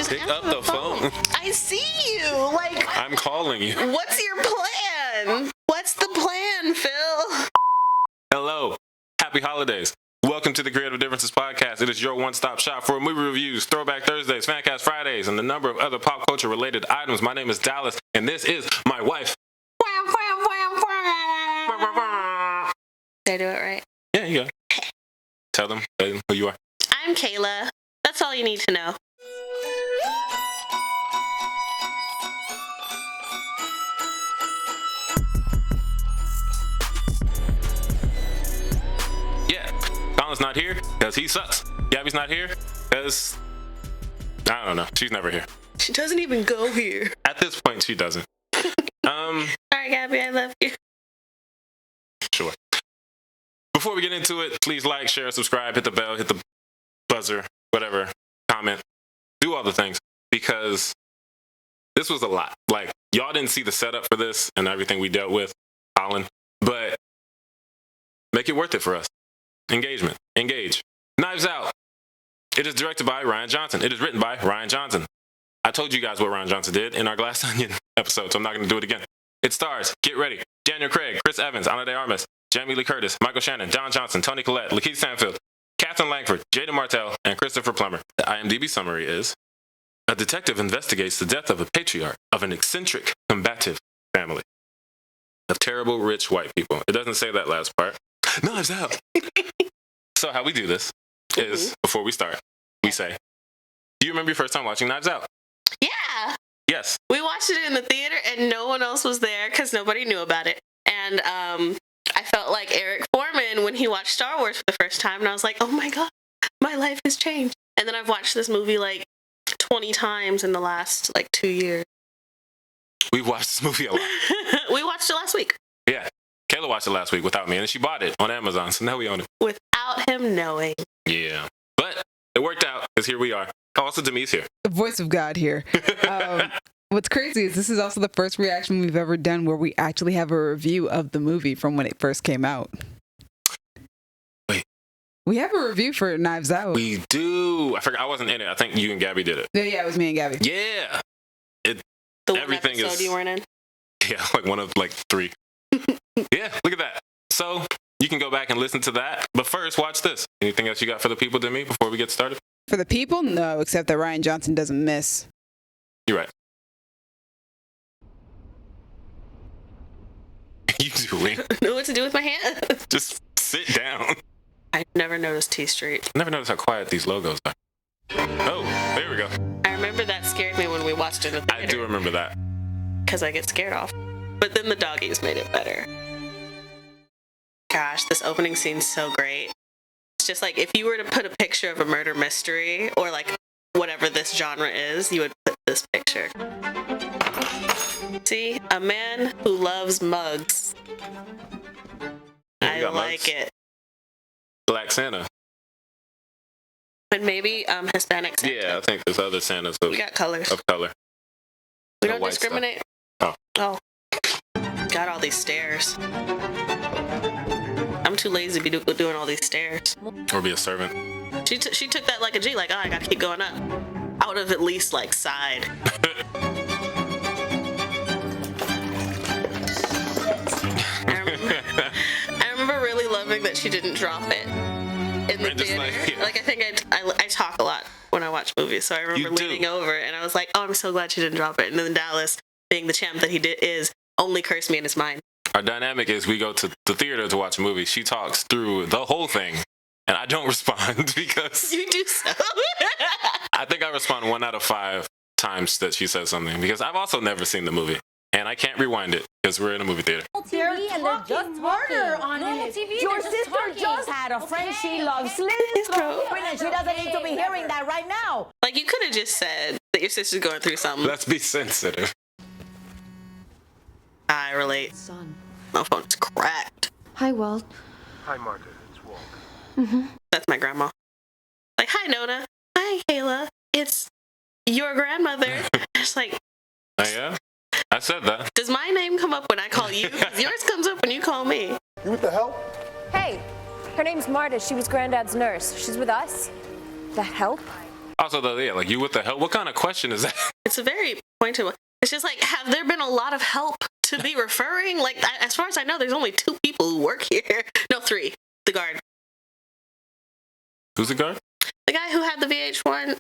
Just Pick answer up the phone. I see you. Like, I'm calling you. what's your plan? What's the plan, Phil? Hello. Happy holidays. Welcome to the Creative Differences Podcast. It is your one-stop shop for movie reviews, Throwback Thursdays, Fancast Fridays, and a number of other pop culture-related items. My name is Dallas, and this is my wife. Did I do it right? Yeah, you go. Tell them who you are. I'm Kayla. That's all you need to know. Yeah, Colin's not here because he sucks. Gabby's not here because, I don't know, she's never here. She doesn't even go here. At this point, she doesn't. All right, Gabby, I love you. Sure. Before we get into it, please like, share, subscribe, hit the bell, hit the buzzer, whatever, comment, do all the things, because this was a lot. Like, y'all didn't see the setup for this and everything we dealt with, Colin, but make it worth it for us. Engagement. Engage. Knives Out. It is directed by Rian Johnson. It is written by Rian Johnson. I told you guys what Rian Johnson did in our Glass Onion episode, so I'm not going to do it again. It stars, get ready, Daniel Craig, Chris Evans, Ana de Armas, Jamie Lee Curtis, Michael Shannon, Don Johnson, Toni Collette, Lakeith Stanfield, Catherine Langford, Jaden Martell, and Christopher Plummer. The IMDb summary is, a detective investigates the death of a patriarch of an eccentric, combative family of terrible, rich white people. It doesn't say that last part. Knives Out. So how we do this is, before we start, we say, do you remember your first time watching Knives Out? Yeah. Yes. We watched it in the theater and no one else was there because nobody knew about it. And I felt like Eric Foreman when he watched Star Wars for the first time, and I was like, oh my God, my life has changed. And then I've watched this movie like 20 times in the last like 2 years. We've watched this movie a lot. We watched it last week. Yeah. Kayla watched it last week without me, and she bought it on Amazon, so now we own it. Without him knowing. Yeah. But it worked out, because here we are. Also, Demi's here. The voice of God here. What's crazy is this is also the first reaction we've ever done where we actually have a review of the movie from when it first came out. Wait. We have a review for Knives Out. We do. I forgot. I wasn't in it. I think you and Gabby did it. Yeah, it was me and Gabby. Yeah. The everything one episode is, you weren't in? Yeah, like one of like 3. Yeah, look at that. So you can go back and listen to that. But first, watch this. Anything else you got for the people, Demi, before we get started? For the people? No, except that Rian Johnson doesn't miss. You're right. You doing? I don't know what to do with my hand. Just sit down. I never noticed T Street. I never noticed how quiet these logos are. Oh, there we go. I remember that scared me when we watched it in the theater. I do remember that. Because I get scared off. But then the doggies made it better. Gosh, this opening scene's so great. It's just like if you were to put a picture of a murder mystery or like whatever this genre is, you would put this picture. See, a man who loves mugs. I like it. Black Santa. And maybe Hispanic Santa. Yeah, I think there's other Santas We got colors. of color. We No don't white discriminate. stuff. Oh. Got all these stairs. I'm too lazy to be doing all these stairs. Or be a servant. She took that like a G, like, oh, I gotta keep going up. I would have at least like sighed. I remember really loving that she didn't drop it in the theater. Like I think I talk a lot when I watch movies, so I remember leaning over and I was like, oh, I'm so glad she didn't drop it. And then Dallas, being the champ that he is only cursed me in his mind. Our dynamic is we go to the theater to watch a movie. She talks through the whole thing, and I don't respond because... You do so. I think I respond 1 out of 5 times that she says something, because I've also never seen the movie, and I can't rewind it because we're in a movie theater. They're and they're just murder on it. Your sister just had a friend she loves, Liz, and she doesn't need to be hearing that right now. Like, you could have just said that your sister's going through something. Let's be sensitive. I relate. Son. My phone's cracked. Hi, Walt. Hi, Marta. It's Walt. That's my grandma. Like, hi, Nona. Hi, Kayla. It's your grandmother. It's like... Oh, yeah? I said that. Does my name come up when I call you? 'Cause yours comes up when you call me. You with the help? Hey, her name's Marta. She was Granddad's nurse. She's with us. The help? Also, though, yeah, like, you with the help? What kind of question is that? It's a very pointed one. It's just like, have there been a lot of help to be referring? Like, as far as I know, there's only 2 people who work here. No, 3. The guard. Who's the guard? The guy who had the VHSs.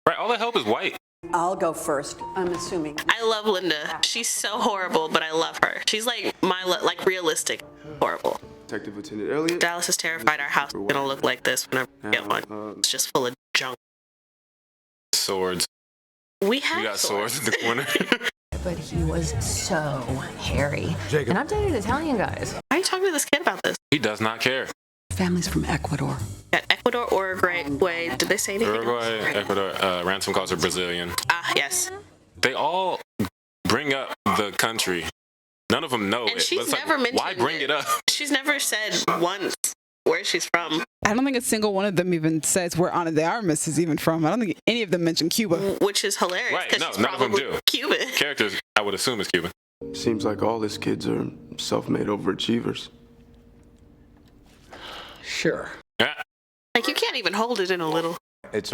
Right, all the help is white. I'll go first. I'm assuming. I love Linda. She's so horrible, but I love her. She's like realistic horrible. Detective Lieutenant Elliot. Dallas is terrified our house is gonna look like this whenever we get one. It's just full of junk. Swords. We got swords in the corner. But he was so hairy. And I've dated Italian guys. Why are you talking to this kid about this? He does not care. Family's from Ecuador. Yeah, Ecuador, Uruguay. Did they say anything? Uruguay, Ecuador, Ransom calls her Brazilian. Ah, yes. They all bring up the country. None of them know And it. she's but it's never like, mentioned why bring it up? She's never said once where she's from. I don't think a single one of them even says where Ana de Armas is even from. I don't think any of them mention Cuba. Which is hilarious. Right, no, she's none of them probably do. Cuban. Characters, I would assume, is Cuban. Seems like all his kids are self-made overachievers. Sure. Yeah. Like, you can't even hold it in a little. It's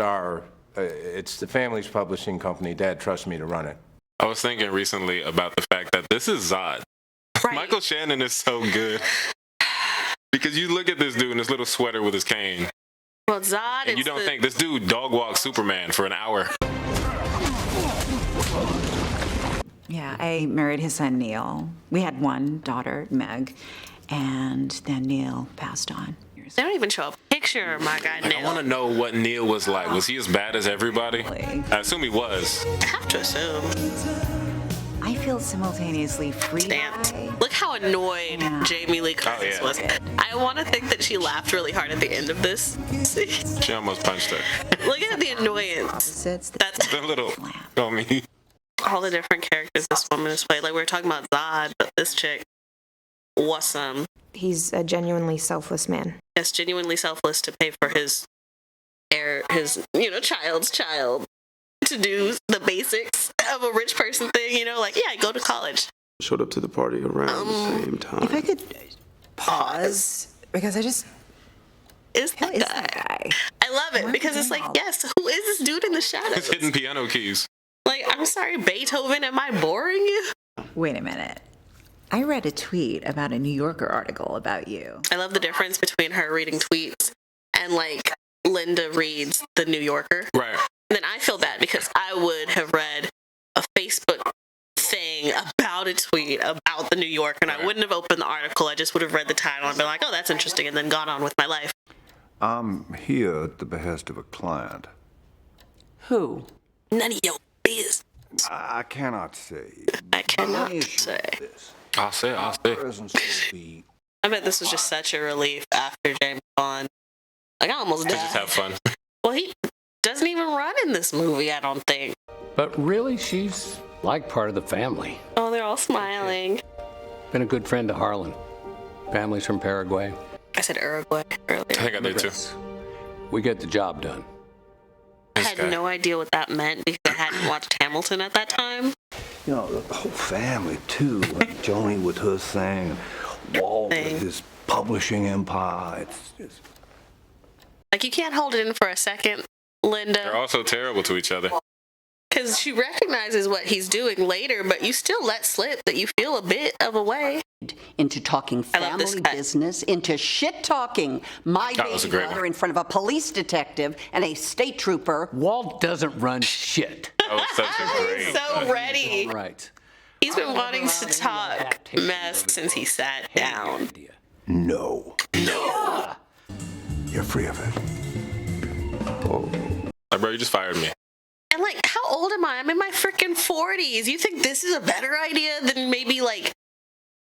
it's the family's publishing company. Dad trusts me to run it. I was thinking recently about the fact that this is Zod. Right. Michael Shannon is so good. Because you look at this dude in his little sweater with his cane, Well, Zod and you don't think this dude dog walks Superman for an hour. Yeah, I married his son, Neil. We had one daughter, Meg, and then Neil passed on. They don't even show a picture of my guy Like, I Neil. want to know what Neil was like. Was he as bad as everybody? Really? I assume he was. I have to assume. I feel simultaneously free. Dance. Look how annoyed Jamie Lee Curtis yeah. was. I want to think that she laughed really hard at the end of this. She almost punched her. Look at the annoyance. That's The little, oh me. all the different characters this woman has played. Like, we were talking about Zod, but this chick, awesome. He's a genuinely selfless man. Yes, genuinely selfless to pay for his child's child to do the basics of a rich person thing, like, yeah, go to college. Showed up to the party around the same time. If I could pause, because I just... Is Who that is guy? that guy? I love it because it's like, yes, who is this dude in the shadows? His hidden piano keys. Like, I'm sorry, Beethoven, am I boring you? Wait a minute. I read a tweet about a New Yorker article about you. I love the difference between her reading tweets and, like, Linda reads The New Yorker. Right. And then I feel bad because I would have read a Facebook thing about a tweet about The New Yorker, and I wouldn't have opened the article. I just would have read the title and been like, oh, that's interesting, and then gone on with my life. I'm here at the behest of a client. Who? None of your business. I cannot say. I cannot My issue say. with this. I'll say. Presence will be I bet this was just such a relief after James Bond. Like, I almost To just died. have fun. Well, he doesn't even run in this movie, I don't think. But really, she's like part of the family. Oh, they're all smiling. Been a good friend to Harlan. Family's from Paraguay. I said Uruguay earlier. I think I did too. We get the job done. I had no idea what that meant because I hadn't watched Hamilton at that time. You know, the whole family, too. Like Joni with her thing, Walt with his publishing empire. It's just... Like, you can't hold it in for a second, Linda. They're also terrible to each other. Because she recognizes what he's doing later, but you still let slip that you feel a bit of a way. Into talking family business, into shit-talking my baby brother in front of a police detective and a state trooper. Walt doesn't run shit. That was such a great... He's so ready. Right. He's been wanting to talk mess since he sat down. No. No. You're free of it. Oh. Like, bro, you just fired me. And, like, how old am I? I'm in my freaking 40s. You think this is a better idea than maybe, like,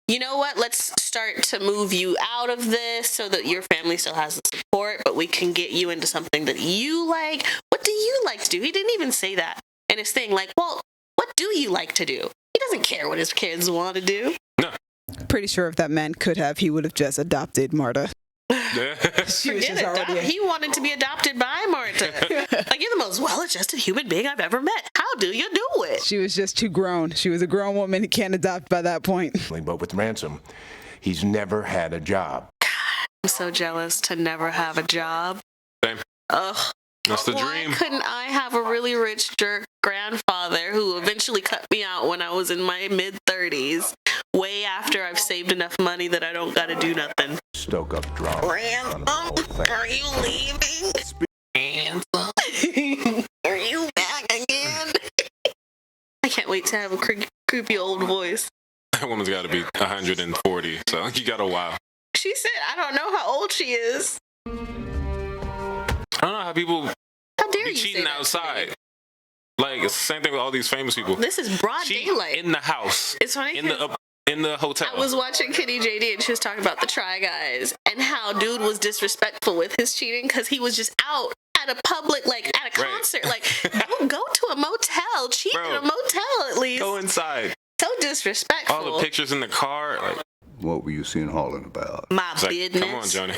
you know what? Let's start to move you out of this so that your family still has the support, but we can get you into something that you like. What do you like to do? He didn't even say that in his thing. Like, well, what do you like to do? He doesn't care what his kids want to do. No. Pretty sure if that man could have, he would have just adopted Marta. She was just already He wanted to be adopted by Marta. Like, you're the most well-adjusted human being I've ever met. How do you do it? She was just too grown. She was a grown woman. He can't adopt by that point. But with Ransom, he's never had a job. I'm so jealous to never have a job. Same. Ugh. That's the Why dream. couldn't I have a really rich jerk grandfather who eventually cut me out when I was in my mid-30s, way after I've saved enough money that I don't gotta do nothing? Stoke up drama. Ransom, are you leaving? Ransom, are you back again? I can't wait to have a creepy old voice. That woman's got to be 140, so you got a while. She said, I don't know how old she is. I don't know how people How dare be you cheating say that outside. Like, it's the same thing with all these famous people. This is broad daylight. In the house. It's funny in the hotel. I was watching Kitty JD and she was talking about the Try Guys and how dude was disrespectful with his cheating because he was just out at a public, like at a concert. Like, don't go to a motel. Cheat in a motel at least. Go inside. So disrespectful. All the pictures in the car. Like, What were you seeing Harlan about? My business. Come on, Johnny.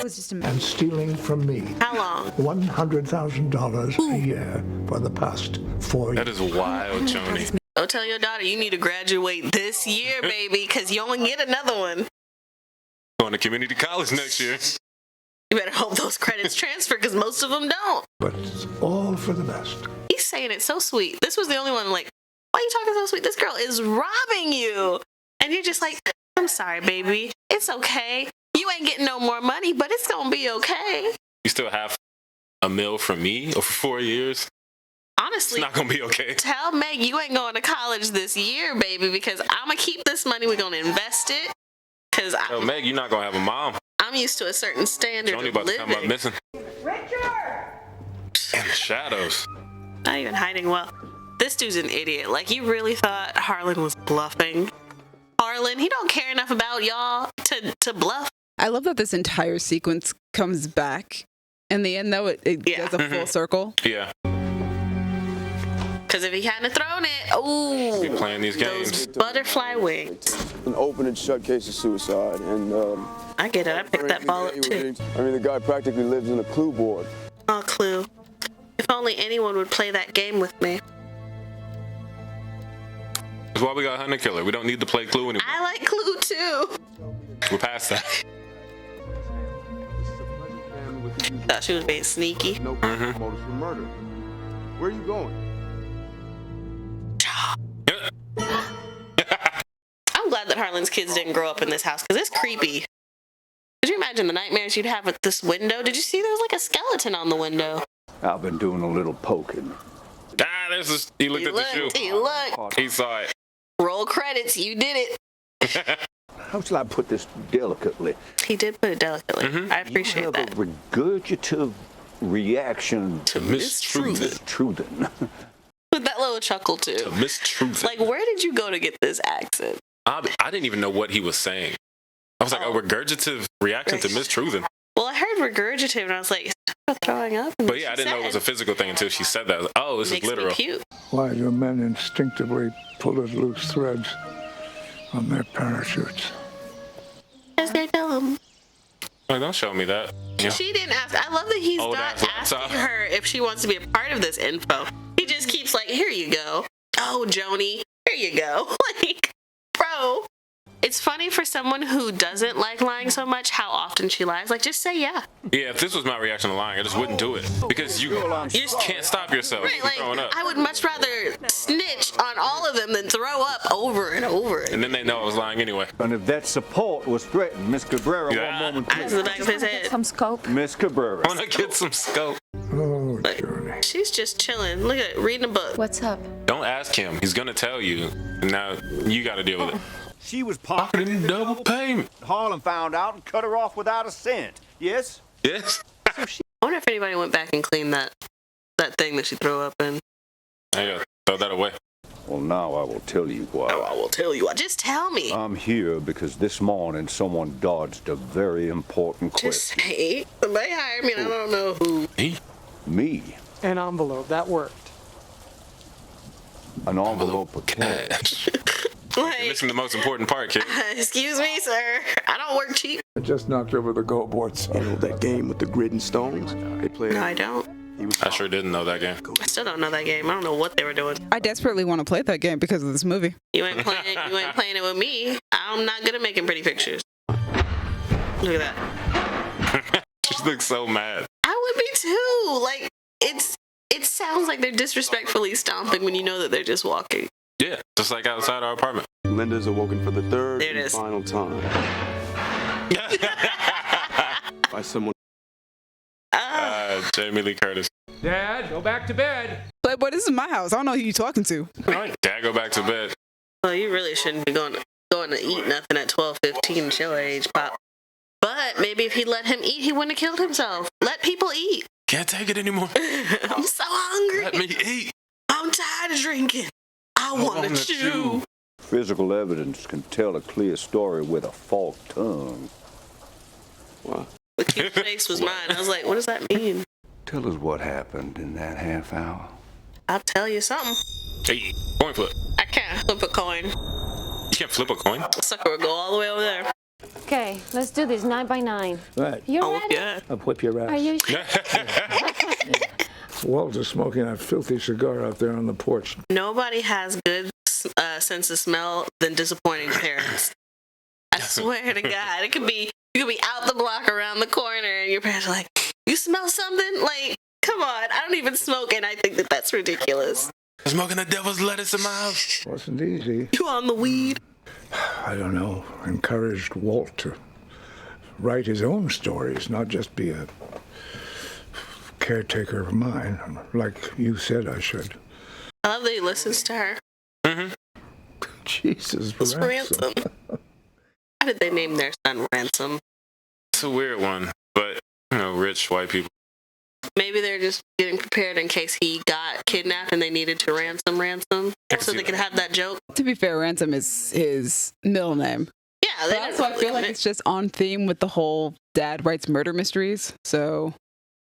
And stealing from me. How long? $100,000 a year for the past 4 years. That is wild, Johnny. Go tell your daughter you need to graduate this year, baby, because you only get another one. Going to community college next year. You better hope those credits transfer because most of them don't. But it's all for the best. He's saying it so sweet. This was the only one like, why are you talking so sweet? This girl is robbing you. And you're just like, I'm sorry, baby. It's okay. You ain't getting no more money, but it's going to be okay. You still have a meal from me over 4 years? Honestly, it's not going to be okay. Tell Meg you ain't going to college this year, baby, because I'm going to keep this money. We're going to invest it. Because Meg, you're not going to have a mom. I'm used to a certain standard Johnny of about living. to come up missing. Richard! In the shadows. Not even hiding well. This dude's an idiot. Like, you really thought Harlan was bluffing? Harlan, he don't care enough about y'all to bluff. I love that this entire sequence comes back. In the end, though, it does a full circle. Yeah. Because if he hadn't thrown it, ooh, be playing these games. Those butterfly wings. An open and shut case of suicide, and I get it. I picked that ball up too. I mean, the guy practically lives in a clue board. Oh, Clue. If only anyone would play that game with me. That's why we got Hunter Killer. We don't need to play Clue anymore. I like Clue too. We're past that. Thought she was being sneaky. No motive for murder. Where are you going? I'm glad that Harlan's kids didn't grow up in this house because it's creepy. Could you imagine the nightmares you'd have with this window? Did you see there was like a skeleton on the window? I've been doing a little poking. There's this. He looked at the shoe. He looked. He saw it. Roll credits. You did it. How shall I put this delicately? He did put it delicately. I appreciate you have that. A regurgitative reaction to mistruthing. With that little chuckle too. To mistruthing. Like, where did you go to get this accent? I didn't even know what he was saying. I was like, a regurgitative reaction to mistruthing. Well, I heard regurgitative and I was like, is that throwing up? And But yeah, I didn't know it was a physical thing until she said that. I was like, oh, this is literal. Me puke. Why do men instinctively pull at loose threads on their parachutes? Because they're dumb. Like, don't show me that. Yeah. She didn't ask. I love that he's Old not ass laptop. asking her if she wants to be a part of this info. He just keeps like, here you go. Oh, Joni, here you go. Like, bro. It's funny for someone who doesn't like lying so much how often she lies. Like, just say yeah. Yeah, if this was my reaction to lying, I just wouldn't do it. Because you just can't stop yourself Right, from like, throwing up. I would much rather snitch on all of them than throw up over and over. And then they know I was lying anyway. And if that support was threatened, Miss Cabrera, one moment, Eyes in the back of his head. Some scope. Miss Cabrera. I want to get some scope. Oh, Johnny. She's just chilling. Look at it, reading a book. What's up? Don't ask him. He's going to tell you. Now you got to deal with it. She was pocketing double payment. Harlan found out and cut her off without a cent. Yes? Yes. I wonder if anybody went back and cleaned that thing that she threw up in. I gotta throw that away. Well, now I will tell you why. Oh, I will tell you why. Just tell me. I'm here because this morning someone dodged a very important Just question. say, somebody hired me and I don't know who. Me? An envelope. That worked. An envelope of cash. Like, You're missing the most important part, kid. Excuse me, sir. I don't work cheap. I just knocked over the goal board. You know that game with the grid and stones? They play. No, I don't. I sure didn't know that game. I still don't know that game. I don't know what they were doing. I desperately want to play that game because of this movie. You ain't playing it with me. I'm not good at making pretty pictures. Look at that. She looks so mad. I would be too. Like, it's sounds like they're disrespectfully stomping when you know that they're just walking. Yeah, just like outside our apartment. Linda's awoken for the third There it and is. final time. By someone. Jamie Lee Curtis. Dad, go back to bed. Playboy, this is my house. I don't know who you talking to. Dad, go back to bed. Well, you really shouldn't be going to eat nothing at 12:15 at your age, Pop. But maybe if he let him eat, he wouldn't have killed himself. Let people eat. Can't take it anymore. I'm so hungry. Let me eat. I'm tired of drinking. I want to chew. Physical evidence can tell a clear story with a forked tongue. What? The cute face was mine. I was like, what does that mean? Tell us what happened in that half hour. I'll tell you something. Hey, coin flip. I can't flip a coin. You can't flip a coin? The sucker would go all the way over there. Okay, let's do this 9 by 9. Right. You Oh, ready? yeah. I'll whip your ass. Are you Walter's smoking that filthy cigar out there on the porch. Nobody has good sense of smell than disappointing parents. I swear to God, you could be out the block around the corner, and your parents are like, "You smell something?" Like, come on, I don't even smoke, and I think that that's ridiculous. Smoking the devil's lettuce in my house. Wasn't easy. You on the weed? I don't know. Encouraged Walt to write his own stories, not just be a caretaker of mine, like you said I should. I love that he listens to her. Mm-hmm. Jesus, It's Ransom. How did they name their son Ransom? It's a weird one, but, rich white people. Maybe they're just getting prepared in case he got kidnapped and they needed to ransom, so they could have that joke. To be fair, Ransom is his middle name. Yeah, But also I feel like it's just on theme with the whole dad writes murder mysteries. So.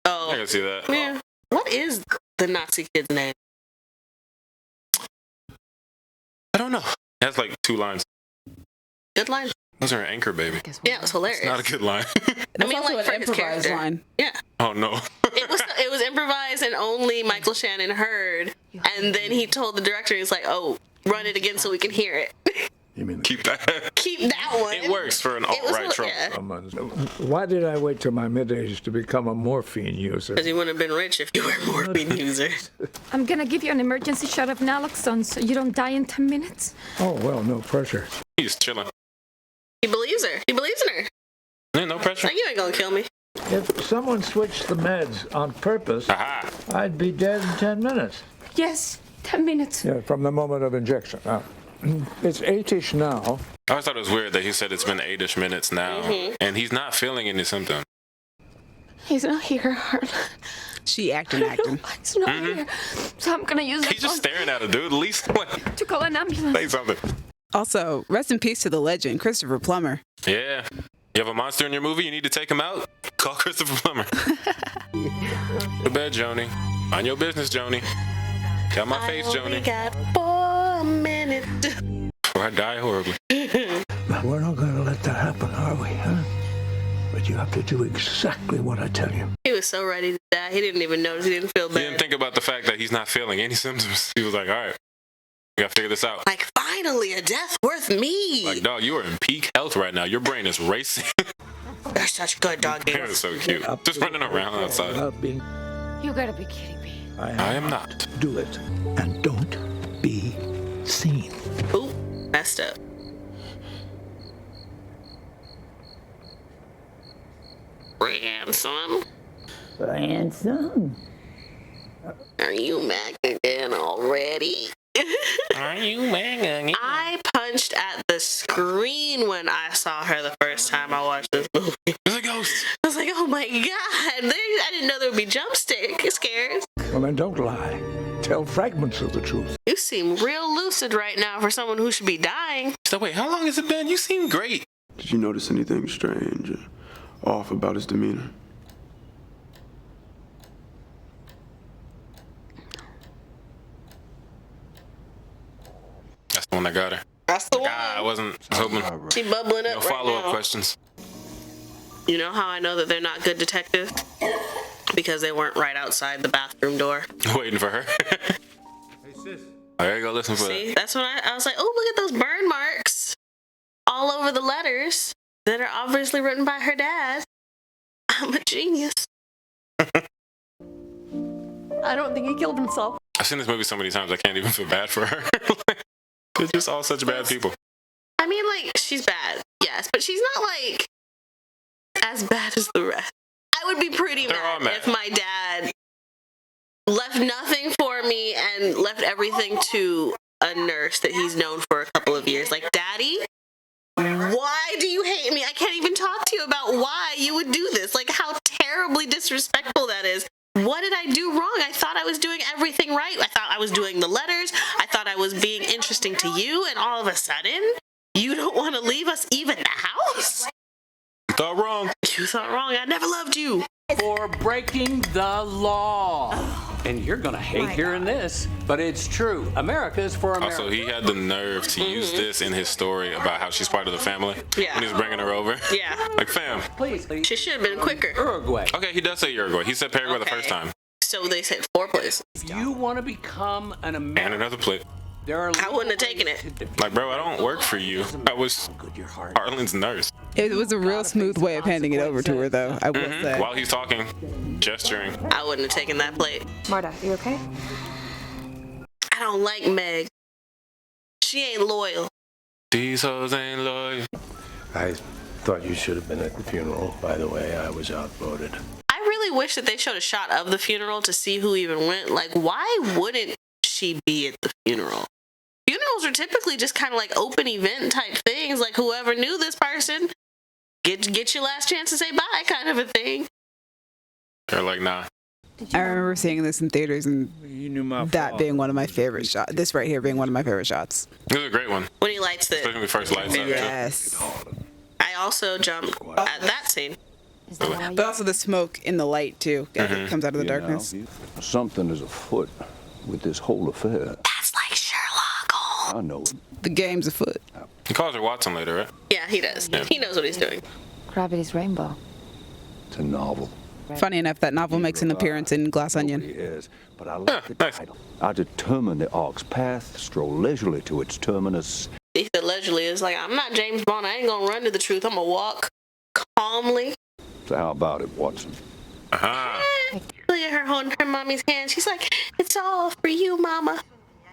Oh, I can see that. Yeah. What is the Nazi kid's name? I don't know. It has like 2 lines. Good line. Those are an anchor, baby. Yeah, it was hilarious. It's not a good line. I mean, also like an for his improvised character. line. Yeah. Oh, no. It was improvised and only Michael Shannon heard. And then he told the director, he's like, "Oh, run it again so we can hear it." You mean Keep that. Keep that one. It works for an alt-right trope. Yeah. Why did I wait till my mid-age to become a morphine user? Because you wouldn't have been rich if you were a morphine user. I'm gonna give you an emergency shot of naloxone so you don't die in 10 minutes. Oh, well, no pressure. He's chilling. He believes her. He believes in her. Yeah, no pressure. Like, you ain't gonna kill me. If someone switched the meds on purpose, I'd be dead in 10 minutes. Yes, 10 minutes. Yeah, from the moment of injection. Now, it's 8-ish now. I always thought it was weird that he said it's been 8-ish minutes now, and he's not feeling any symptoms. He's not here, Harlan. She acting. He's not here. So I'm gonna use the He's just phone staring at her, dude. At least to call an ambulance. say something. Also, rest in peace to the legend, Christopher Plummer. Yeah. You have a monster in your movie, you need to take him out? Call Christopher Plummer. Go to bed, Joni. Mind your business, Joni. Tell my face, only Joni. got 4 minutes. Before I die horribly. We're not going to let that happen, are we, huh? But you have to do exactly what I tell you. He was so ready to die. He didn't even notice. He didn't feel He bad. didn't think about the fact that he's not feeling any symptoms. He was like, all right, we gotta figure this out. Like, finally, a death worth me. Like, dog, you are in peak health right now. Your brain is racing. They're such good dog They're so cute. Just running around outside. You gotta be kidding me. I am not. Do it. And don't be seen. Ooh, messed up. Ransom? Ransom? Are you back again already? Are you back again? I punched at the screen when I saw her the first time I watched this movie. There's a ghost. I was like, oh my God. I didn't know there would be jump scares. Well, then don't lie. Tell fragments of the truth. You seem real lucid right now for someone who should be dying. So wait, how long has it been? You seem great. Did you notice anything strange or off about his demeanor? That's the one that got her. That's the one. I wasn't hoping. She bubbling up No right follow-up now. questions. You know how I know that they're not good detectives? Because they weren't right outside the bathroom door. Waiting for her. Hey, sis. I gotta go listen for See, that. that's when I was like, oh, look at those burn marks all over the letters that are obviously written by her dad. I'm a genius. I don't think he killed himself. I've seen this movie so many times I can't even feel bad for her. They're just all such bad people. I mean, like, she's bad, yes, but she's not, like, as bad as the rest. I would be pretty mad if my dad left nothing for me and left everything to a nurse that he's known for a couple of years. Like, Daddy, why do you hate me? I can't even talk to you about why you would do this. Like, how terribly disrespectful that is. What did I do wrong? I thought I was doing everything right. I thought I was doing the letters. I thought I was being interesting to you, and all of a sudden, you don't want to leave us even the house? You thought wrong. You thought wrong. I never loved you. For breaking the law. And you're gonna hate hearing this, but it's true. America is for America. Also, he had the nerve to use this in his story about how she's part of the family. Yeah. When he was bringing her over. Yeah. Like, fam. Please. She should have been quicker. Uruguay. Okay, he does say Uruguay. He said Paraguay the first time. So they said 4 places. If you want to become an American. And another plate. I wouldn't have taken it. Like, bro, I don't work for you. I was Harlan's nurse. It was a real smooth way of handing it over to her, though, I will say. While he's talking, gesturing. I wouldn't have taken that plate. Marta, you okay? I don't like Meg. She ain't loyal. These hoes ain't loyal. I thought you should have been at the funeral. By the way, I was outvoted. I really wish that they showed a shot of the funeral to see who even went. Like, why wouldn't she be at the funeral? Funerals are typically just kind of like open event type things. Like, whoever knew this person, get your last chance to say bye kind of a thing. They're like, nah. I remember seeing this in theaters and that being one of my favorite shots. This right here being one of my favorite shots. It was a great one. When he lights the... Especially when he first lights up. Yes. I also jumped at that scene. But also the smoke in the light, too. As it comes out of the darkness. Something is afoot with this whole affair. That's like Sherlock Holmes. I know it. The game's afoot. He calls her Watson later, right? Yeah, he does. Yeah. He knows what he's doing. Gravity's Rainbow. It's a novel. Funny enough, that novel makes an appearance in Glass Onion. Is, but I like the title. I determine the ark's path, stroll leisurely to its terminus. He said leisurely is like, I'm not James Bond. I ain't gonna run to the truth. I'm gonna walk calmly. So how about it, Watson? Look at her holding her mommy's hand. She's like, it's all for you, mama.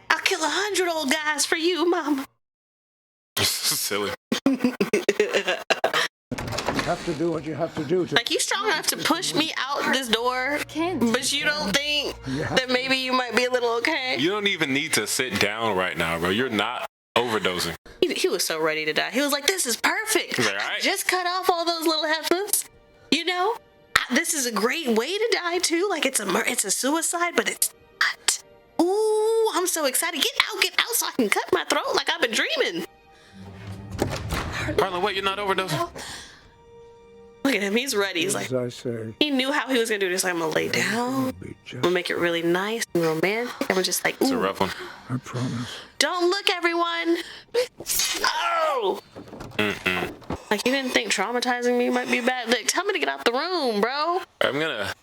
I'll kill 100 old guys for you, mama. Silly. You have to do what you have to do. Like, you strong enough to push me out this door, but you don't think that maybe you might be a little okay? You don't even need to sit down right now, bro. You're not overdosing. He was so ready to die. He was like, this is perfect. He's like, all right. I just cut off all those little heifers. You know? This is a great way to die, too. Like, it's a suicide, but it's not. Ooh, I'm so excited. Get out so I can cut my throat like I've been dreaming. Harlan, wait, you're not overdosing? Look at him. He's ready. He's like, As I say, he knew how he was going to do this. Like, I'm going to lay down. I'm going to make it really nice and romantic. I'm just like, ooh. It's a rough one. I promise. Don't look, everyone. Oh! Like, you didn't think traumatizing me might be bad? Like, tell me to get out the room, bro. I'm gonna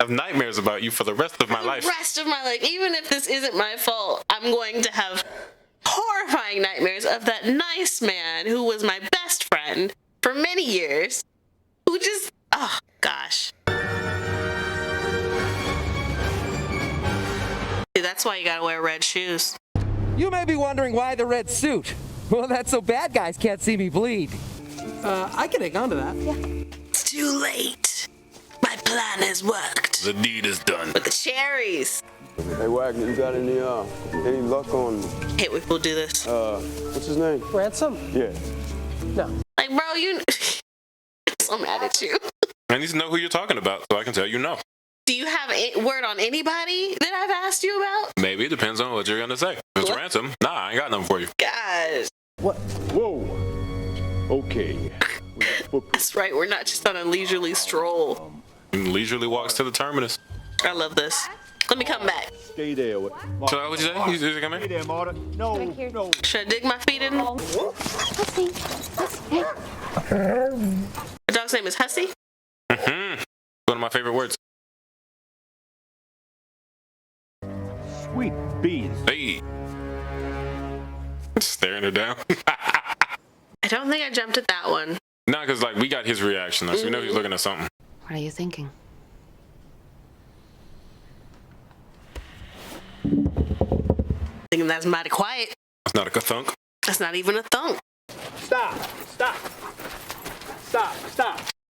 have nightmares about you for the rest of my life. The rest of my life. Even if this isn't my fault, I'm going to have horrifying nightmares of that nice man who was my best friend for many years. Who just, oh, gosh. See, that's why you gotta wear red shoes. You may be wondering why the red suit. Well, that's so bad guys can't see me bleed. I can hang on to that. Yeah. It's too late. My plan has worked. The deed is done. With the cherries. Hey Wagner, you got any luck on Hate when people do this. what's his name? Ransom? Yeah. No. Like, bro, you I'm so mad at you. I need to know who you're talking about so I can tell you no. Do you have a word on anybody that I've asked you about? Maybe it depends on what you're gonna say. If it's Ransom, nah, I ain't got nothing for you. Gosh. What? Whoa. Okay. That's right, we're not just on a leisurely stroll. Leisurely walks to the terminus. I love this. Let me come back. Stay there. So what'd you say? You come in? Stay there, Marta. No, no. Should I dig my feet in? Hussy. Hussy. The dog's name is Hussy? Mm-hmm. One of my favorite words. Sweet beans. Hey. Staring her down. I don't think I jumped at that one. Nah, because like we got his reaction, so we know he's looking at something. What are you thinking? Thinking that's mighty quiet. It's not a ka-thunk. That's not even a thunk. Stop.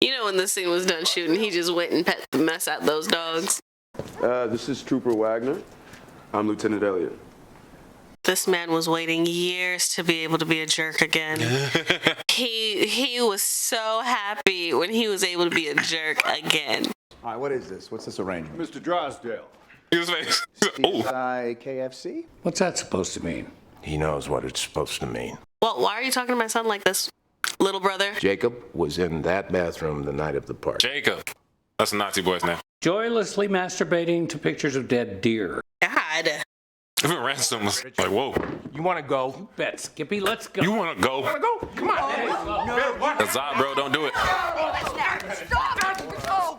You know when this scene was done shooting, he just went and pet the mess out those dogs. This is Trooper Wagner. I'm Lieutenant Elliott. This man was waiting years to be able to be a jerk again. He was so happy when he was able to be a jerk again. All right, what is this? What's this arrangement? Mr. Drysdale. CSI KFC? What's that supposed to mean? He knows what it's supposed to mean. Well, why are you talking to my son like this, little brother? Jacob was in that bathroom the night of the party. Jacob. That's a Nazi boy's name. Joylessly masturbating to pictures of dead deer. God. Even Ransom was like, whoa. You want to go? You bet, Skippy. Let's go. You want to go? Want to go? Come on. No. Zot, bro, don't do it. Oh,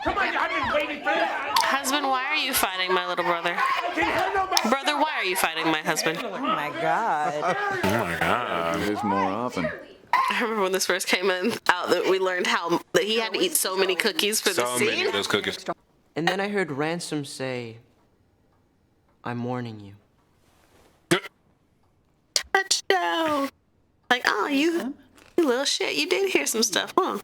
come on. I've been waiting for that. Husband, why are you fighting my little brother? Brother, why are you fighting my husband? Oh my God. Oh my God. It is more often. I remember when this first came out that we learned that he had to eat so many cookies for the So scene. many of those cookies. And then I heard Ransom say, I'm warning you. Touchdown. Like, oh, you little shit. You did hear some stuff, huh?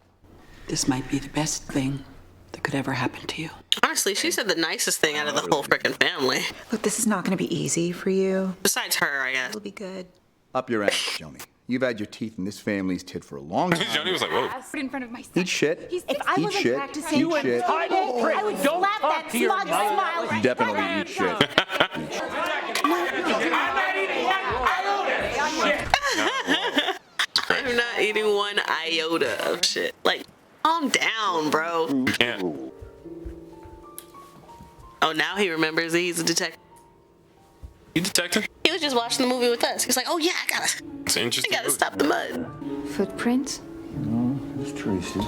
This might be the best thing that could ever happen to you. Honestly, she said the nicest thing out of the whole freaking family. Look, this is not going to be easy for you. Besides her, I guess. It'll be good. Up your ass, Joni. You've had your teeth in this family's tit for a long time. Joni was like, whoa. Put in front of my son. Eat shit. If I Eat wasn't shit. practicing, Eat shit. I would Don't slap talk that to your smug mother. smile right Definitely there. eat shit. I'm not eating one iota of shit. Like, calm down, bro. You can't. Oh, now he remembers that he's a detective. You detective? He was just watching the movie with us. He's like, oh yeah, It's an interesting. I gotta stop the mud. Footprints? No, it's Tracy.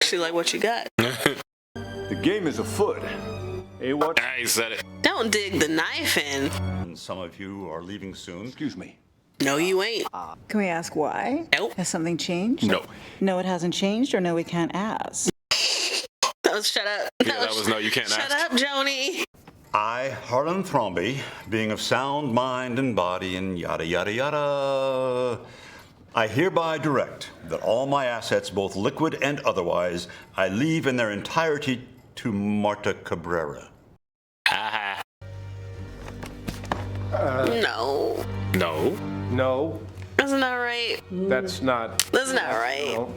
She like, what you got? The game is afoot. Hey, what? I said it. Don't dig the knife in. And some of you are leaving soon. Excuse me. No, you ain't. Can we ask why? Nope. Has something changed? No. No, it hasn't changed, or no, we can't ask. That was shut up. Yeah, that was no, you can't Shut ask. up, Joni. I, Harlan Thromby, being of sound mind and body and yada, yada, yada, I hereby direct that all my assets, both liquid and otherwise, I leave in their entirety to Marta Cabrera. Haha. No. No. No. That's not right. That's not. That's not right. No.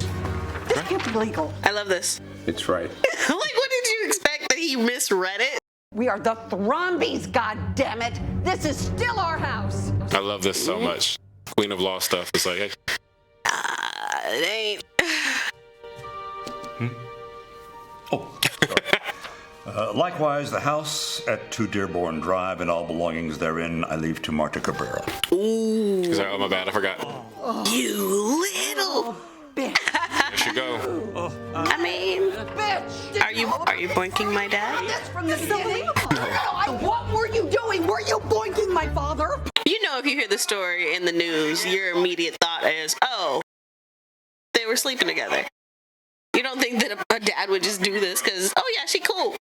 This can't be legal. I love this. It's right. Like, what did you expect that he misread it? We are the Thrombies, goddammit. This is still our house. I love this so much. Queen of Law stuff. It's like, hey. It ain't. Likewise, the house at 2 Dearborn Drive and all belongings therein, I leave to Marta Cabrera. Ooh. He's like, oh my bad, I forgot. You little bitch. There you go. I mean, Bitch. are you boinking my dad? This from the beginning? What were you doing? Were you boinking my father? You know, if you hear the story in the news, your immediate thought is, oh, they were sleeping together. You don't think that a dad would just do this because, oh yeah, she cool.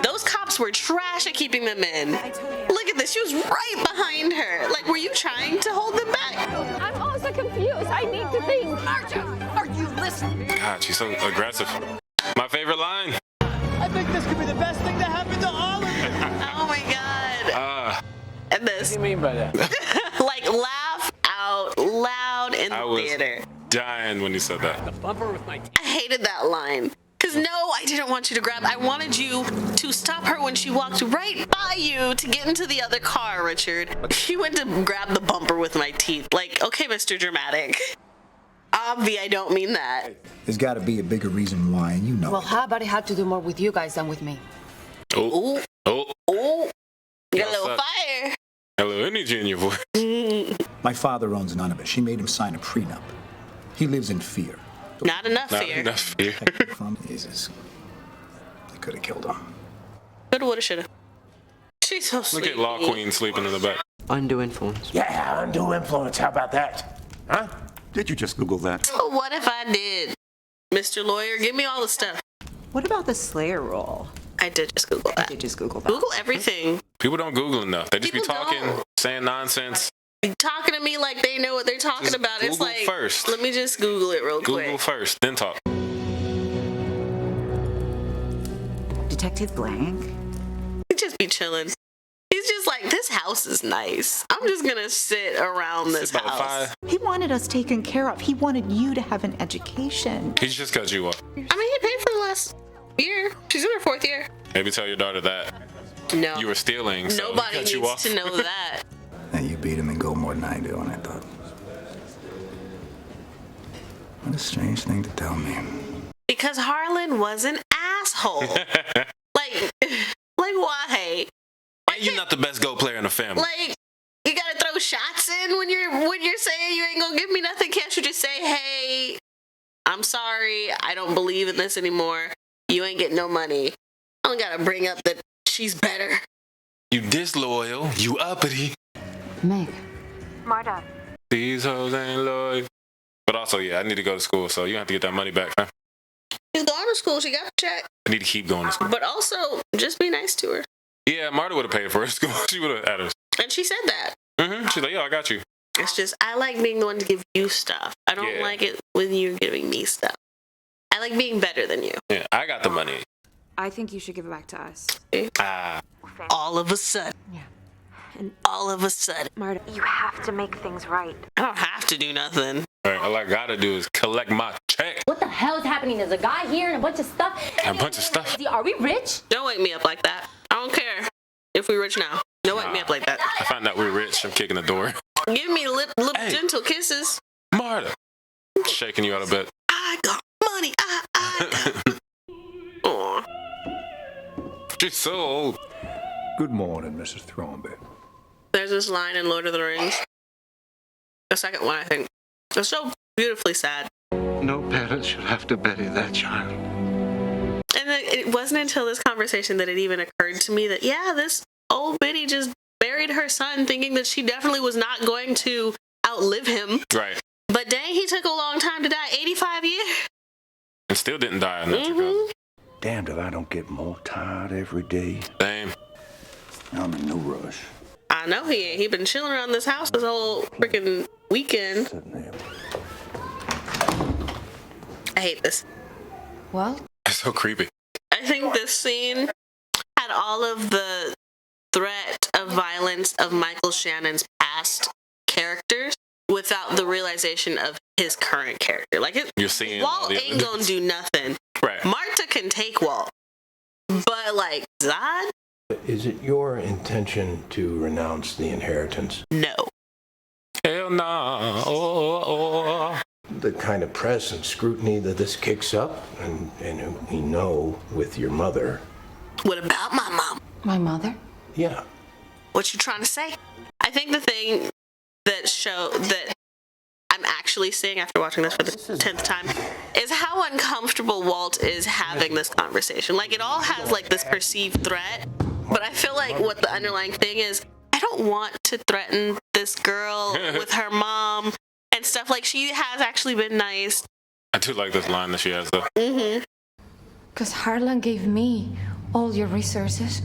Those cops were trash at keeping them in. Look at this, she was right behind her. Like, were you trying to hold them back? I'm also confused. I need to think. Marta, are you listening? God, she's so aggressive. My favorite line. I think this could be the best thing to happen to all of you. Oh my God. And this. What do you mean by that? Like, laugh out loud in the theater. Dying when he said that. The bumper with my I hated that line. Because no, I didn't want you to grab. I wanted you to stop her when she walked right by you to get into the other car, Richard. She went to grab the bumper with my teeth. Like, okay, Mr. Dramatic. Obvi, I don't mean that. There's got to be a bigger reason why, and you know. Well, how about it had to do more with you guys than with me? Oh. Oh. Oh. You got a little What's up? fire. A little energy in your voice. My father owns none of it. She made him sign a prenup. He lives in fear. Not enough Not fear. enough fear. From is they could have killed him. Coulda, woulda, shoulda. She's so sweet. Look at Law Queen sleeping in the back. Undue influence. Yeah, undue influence. How about that? Huh? Did you just Google that? So what if I did? Mr. Lawyer, give me all the stuff. What about the Slayer role? I did just Google that. I did just Google that. Google everything. People don't Google enough. They just be talking, saying nonsense. Talking to me like they know what they're talking Just about. It's Google like, first. let me just Google it real quick. Google first, then talk. Detective Blank? He'd just be chilling. He's just like, this house is nice. I'm just gonna sit around this house. He wanted us taken care of. He wanted you to have an education. He just cut you off. I mean, he paid for the last year. She's in her 4th year. Maybe tell your daughter that. No. You were stealing, so he Nobody cut you needs off. to know that. And you beat him and go more than I do, and I thought. What a strange thing to tell me. Because Harlan was an asshole. like why? And you're not the best Go player in the family. Like, you gotta throw shots in when you're saying you ain't gonna give me nothing. Can't you just say, hey, I'm sorry, I don't believe in this anymore. You ain't getting no money. I don't gotta bring up that she's better. You disloyal. You uppity. Meg. Marta. These hoes ain't loyal. But also, yeah, I need to go to school, so you have to get that money back, man. She's going to school. She got the check. I need to keep going to school. But also, just be nice to her. Yeah, Marta would have paid for her school. She would have had us. And she said that. She's like, yo, I got you. It's just, I like being the one to give you stuff. I don't like it when you're giving me stuff. I like being better than you. Yeah, I got the money. I think you should give it back to us. All of a sudden. Yeah. And all of a sudden. Marta, you have to make things right. I don't have to do nothing. All I gotta do is collect my check. What the hell is happening? There's a guy here and a bunch of stuff. A bunch of stuff. Are we rich? Don't wake me up like that. I don't care if we're rich now. Don't wake me up like that. I found out we're rich. I'm kicking the door. Give me little gentle kisses. Marta. Shaking you out of bed. I got money. I got. Aw. She's so old. Good morning, Mrs. Thrombey. There's this line in Lord of the Rings. The second one, I think. It's so beautifully sad. No parent should have to bury their child. And it wasn't until this conversation that it even occurred to me that, yeah, this old biddy just buried her son thinking that she definitely was not going to outlive him. Right. But dang, he took a long time to die, 85 years. And still didn't die on that. Damned if I don't get more tired every day. Same. I'm in no rush. I know he ain't. He been chilling around this house this whole freaking weekend. I hate this. Well? It's so creepy. I think this scene had all of the threat of violence of Michael Shannon's past characters without the realization of his current character. Like, You're seeing all Walt the ain't gonna do nothing. Right. Marta can take Walt. But, like, Zod? Is it your intention to renounce the inheritance? No. Hell nah. Oh. The kind of press and scrutiny that this kicks up, and we know with your mother. What about my mom? My mother? Yeah. What you trying to say? I think the thing that I'm actually seeing after watching this for the 10th time is how uncomfortable Walt is having this conversation. Like, it all has like this perceived threat, but I feel like what the underlying thing is, I don't want to threaten this girl with her mom and stuff. Like, she has actually been nice. I do like this line that she has though. Because Harlan gave me all your resources.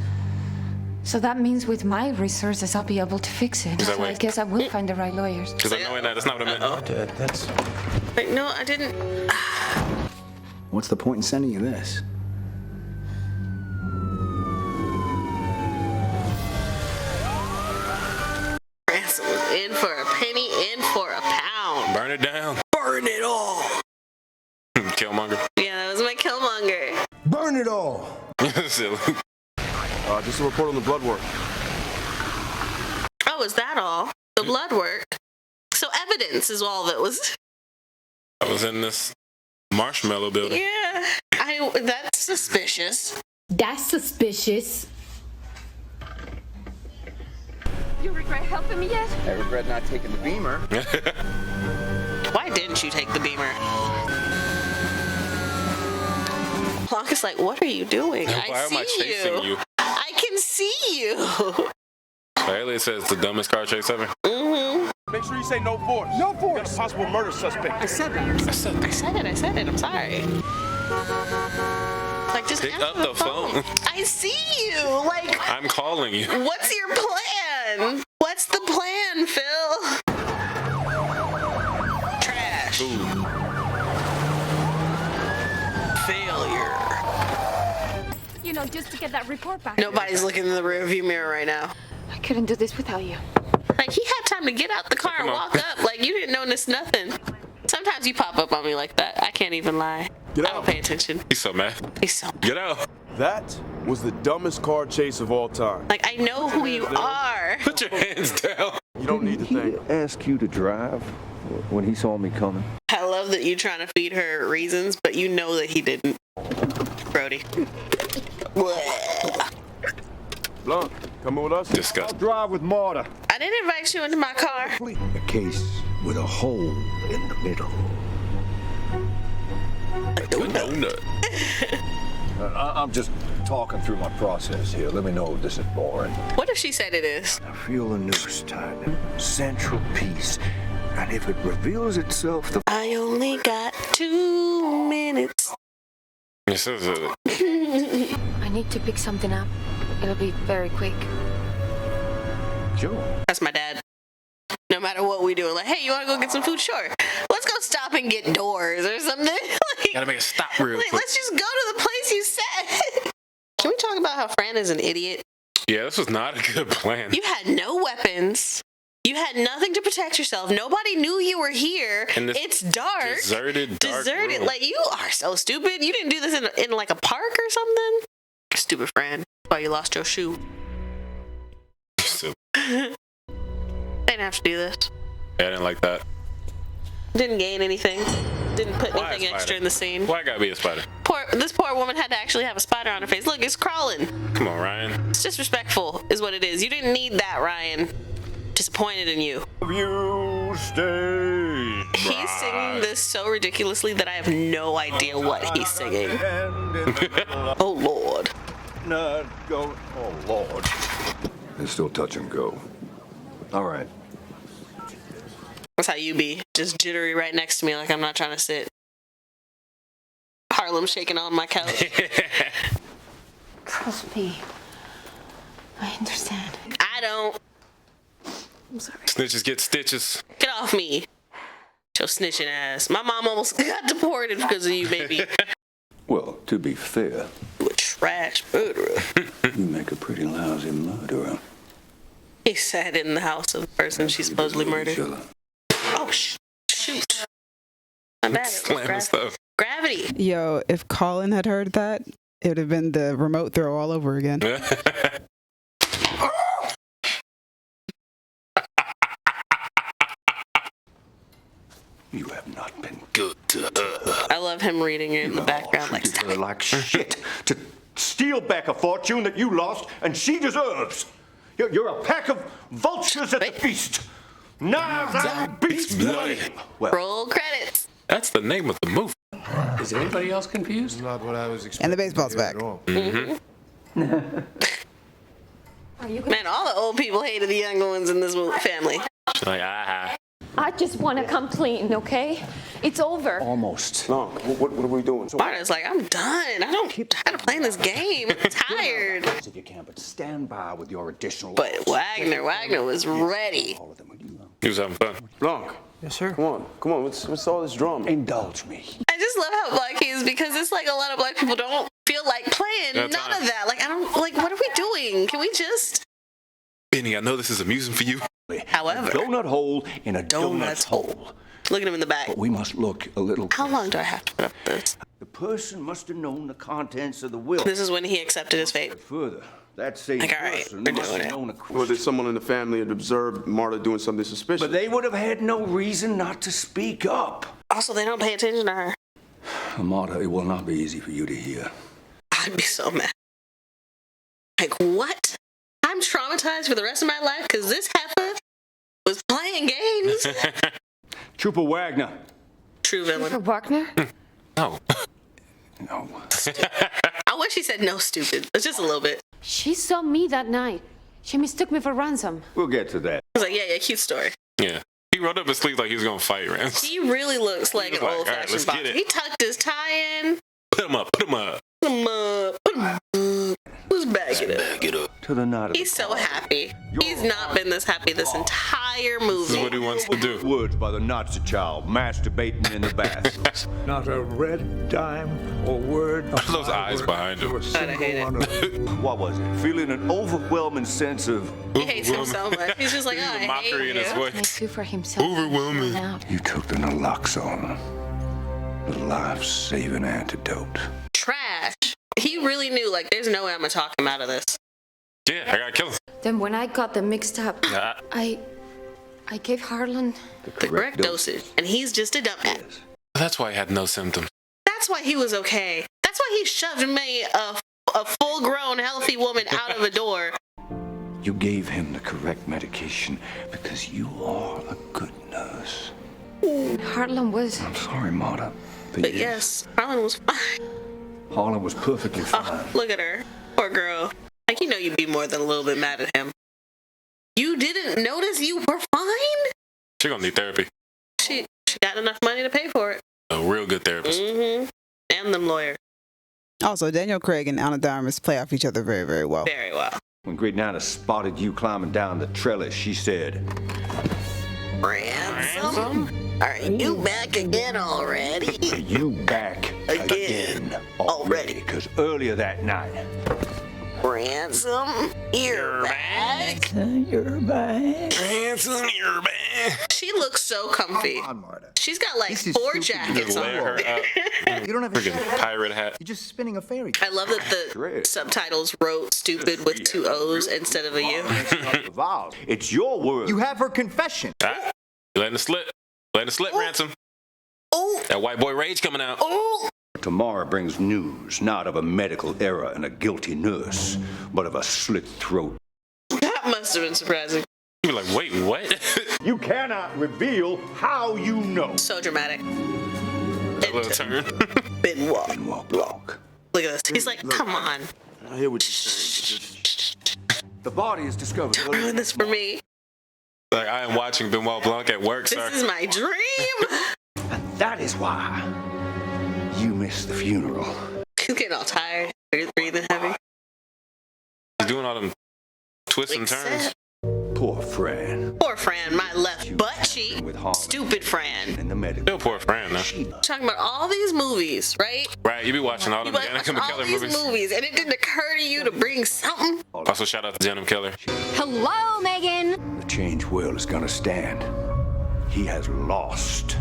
So that means with my resources, I'll be able to fix it. So I guess I will find the right lawyers. Because I know that's not what I meant. That's... Wait, no, I didn't. What's the point in sending you this? Ransom was in for a penny, in for a pound. Burn it down. Burn it all. Killmonger. Yeah, that was my Killmonger. Burn it all! Silly. Just a report on the blood work. Oh, is that all? The blood work? So evidence is all that was... I was in this marshmallow building. Yeah, that's suspicious. That's suspicious. You regret helping me yet? I regret not taking the beamer. Why didn't you take the beamer? Blanc is like, what are you doing? Why am I chasing you? I can see you. Bailey says the dumbest car chase ever. Make sure you say no force. No force. You got a possible murder suspect. I said it. I'm sorry. Like, just pick answer up the phone. I see you. Like, I'm calling you. what's your plan? What's the plan, Phil? Trash. Ooh. Failure. You know, just to get that report back. Nobody's looking in the rearview mirror right now. I couldn't do this without you. Like, he had time to get out the car and walk up. Like, you didn't notice nothing. Sometimes you pop up on me like that. I can't even lie. I don't pay attention. He's so mad. He's so mad. Get out. That was the dumbest car chase of all time. Like, I know who you are. Put your hands down. You don't need to thank him. Ask you to drive when he saw me coming. I love that you trying to feed her reasons, but you know that he didn't. Brody. Blunt, come with us. Disgusting. I'll drive with Marta. I didn't invite you into my car. A case with a hole in the middle. Donut. I'm just talking through my process here. Let me know if this is boring. What if she said it is? I feel a noose tied in central piece. And if it reveals itself, the I only got 2 minutes. This is it. I need to pick something up. It'll be very quick. Joe. That's my dad. No matter what we do, like, hey, you want to go get some food? Sure. Let's go stop and get doors or something. Like, Gotta make a stop real quick. let's just go to the place you said. Can we talk about how Fran is an idiot? Yeah, this was not a good plan. You had no weapons. You had nothing to protect yourself. Nobody knew you were here. It's dark. Deserted, dark room. Like, you are so stupid. You didn't do this in like a park or something. Stupid Fran. That's why you lost your shoe. They didn't have to do this. Yeah, I didn't like that. Didn't gain anything. Didn't put Why anything a extra spider? in the scene. Why gotta be a spider? This poor woman had to actually have a spider on her face. Look, it's crawling. Come on, Ryan. It's disrespectful, is what it is. You didn't need that, Ryan. Disappointed in you. You stay. He's singing this so ridiculously that I have no idea what he's singing. Oh, Lord. Not go. Oh, Lord. It's still touch and go. All right. That's how you be. Just jittery right next to me like I'm not trying to sit. Harlem shaking on my couch. Trust me. I understand. I don't. I'm sorry. Snitches get stitches. Get off me. Your snitching ass. My mom almost got deported because of you, baby. Well, to be fair, You a trash murderer. you make a pretty lousy murderer. He sat in the house of the person she supposedly murdered. Oh, shoot. My bad. Slamming stuff. Gravity. Yo, if Colin had heard that, it would have been the remote throw all over again. You have not been good to her. I love him reading it in the background. Like, Treated her like shit to steal back a fortune that you lost and she deserves. You're a pack of vultures at the feast. Knives out, beats bloody. Well, roll credits. That's the name of the movie. Is anybody else confused? Not what I was expecting. And the baseball's back. Mm-hmm. Man, all the old people hated the younger ones in this family. She's like, aha. I just want to come clean, okay? It's over. almost. No, what are we doing? Marta's like, I'm done. I don't tired of playing this game. I'm tired. If you can, but stand by with your additional. But Wagner was ready. He was having fun. Blanc. Yes, sir. Come on. What's all this drama? Indulge me. I just love how black he is because it's like a lot of black people don't feel like playing That's none fine. of that. Like, I don't, like, what are we doing? Can we just? Benny, I know this is amusing for you. However, Donut hole in a donut hole. Look at him in the back. But we must look a little. How long do I have to put up with this? The person must have known the contents of the will. This is when he accepted his fate. Further, that same Like, all right, person we're must doing have it. known a Or that someone in the family had observed Marta doing something suspicious. But they would have had no reason not to speak up. Also, they don't pay attention to her. Marta, it will not be easy for you to hear. I'd be so mad. Like, what? I'm traumatized for the rest of my life because this heifer was playing games. Trooper Wagner. True villain. Wagner? No. No. I wish he said no, stupid. It's just a little bit. She saw me that night. She mistook me for ransom. We'll get to that. I was like, yeah, cute story. Yeah. He rolled up his sleeves like he was going to fight Rance. He really looks like He an was like, all right, old-fashioned let's get boxer. it. He tucked his tie in. Put him up. Like, Put him up. Let's bag it up. To the night of He's so happy. He's not been this happy this entire movie. This is what he wants to do. Words by the Nazi child masturbating in the bath. Not a red dime or word. Those eyes behind him. I hate it. What was it? Feeling an overwhelming sense of... He hates him so much. He's just like, oh, I mockery hate in his you. voice. Makes you for himself. Overwhelming. You took the naloxone, the life-saving antidote. Trash. He really knew, like, there's no way I'm gonna talk him out of this. Yeah, I gotta kill him. Then when I got them mixed up, I gave Harlan the correct dosage, and he's just a dumbass. That's why he had no symptoms. That's why he was okay. That's why he shoved me, a full-grown, healthy woman, out of a door. You gave him the correct medication because you are a good nurse. Harlan was. I'm sorry, Marta. But yes, Harlan was fine. Harlan was perfectly fine. Oh, look at her. Poor girl. Like, you know you'd be more than a little bit mad at him. You didn't notice you were fine? She gonna need therapy. She got enough money to pay for it. A real good therapist. Mm-hmm. And them lawyers. Also, Daniel Craig and Anna de Armas play off each other very, very well. Very well. When Great Nana spotted you climbing down the trellis, she said, Ransom? Are you back again already? Are you back again already? Because earlier that night... Ransom, you're back. You're back. Ransom, you're back. She looks so comfy. Come on, Marta. She's got like 4 jackets on. Layer her up. You don't have a Freaking pirate hat. You're just spinning a fairy. I love that the subtitles wrote stupid with 2 O's instead of a U. It's your word. You have her confession. Ah, you letting it slip. Letting it slip, Ransom. Oh. That white boy rage coming out. Oh. Tomorrow brings news, not of a medical error and a guilty nurse, but of a slit throat. That must have been surprising. You were like, wait, what? You cannot reveal how you know. So dramatic. That little turn. Benoit Blanc. Look at this. He's like, come on. I hear what you're saying. The body is discovered. Don't ruin this for me. Like, I am watching Benoit Blanc at work, sir. This is my dream. And that is why you missed the funeral. He's getting all tired. Breathing heavy. He's doing all them twists and turns. Poor Fran. Poor Fran, my left butt cheek. Stupid Fran. In the medical. Still poor Fran, though. Talking about all these movies, right? Right, you be watching all them You Janet watch all Keller these movies. and it didn't occur to you to bring something. Also, shout out to Janet Keller. Hello, Megan. The change will is gonna stand. He has lost.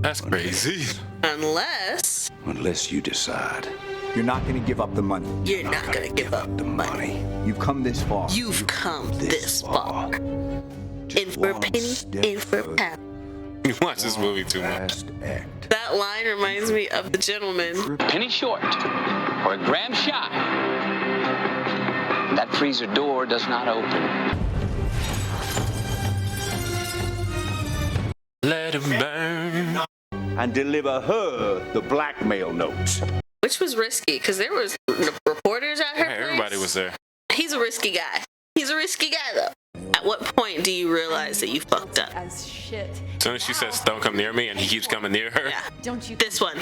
That's crazy. Unless you decide. You're not going to give up the money. You're not going to give up the money. You've come this far. You've come this far. In for a penny, in for a pound. You watch this movie too much. That line reminds me of The Gentleman. Penny short or a gram shy. That freezer door does not open. Let him burn. And deliver her the blackmail notes. Which was risky, because there was reporters at her place. Everybody was there. He's a risky guy. He's a risky guy, though. At what point do you realize that you fucked up? As shit. As soon as she says, don't come near me, and he keeps coming near her. Yeah. Don't you? This one.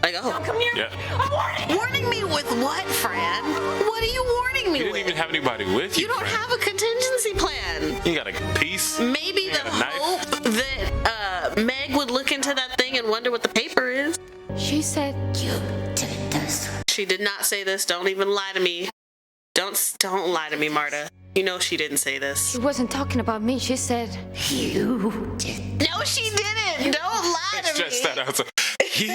Like, oh. Don't come near Yeah. me. I'm warning. Warning me with what, Fran? What are you warning me You with? didn't even have anybody with you. You don't Fran. have a contingency plan. You got a piece. Maybe the hope that Meg would look into that thing and wonder what the paper is. She said, you did this. She did not say this. Don't even lie to me. Don't lie to me, Marta. You know she didn't say this. She wasn't talking about me. She said, you did. No, she didn't. Don't lie to me. Stretch that out. You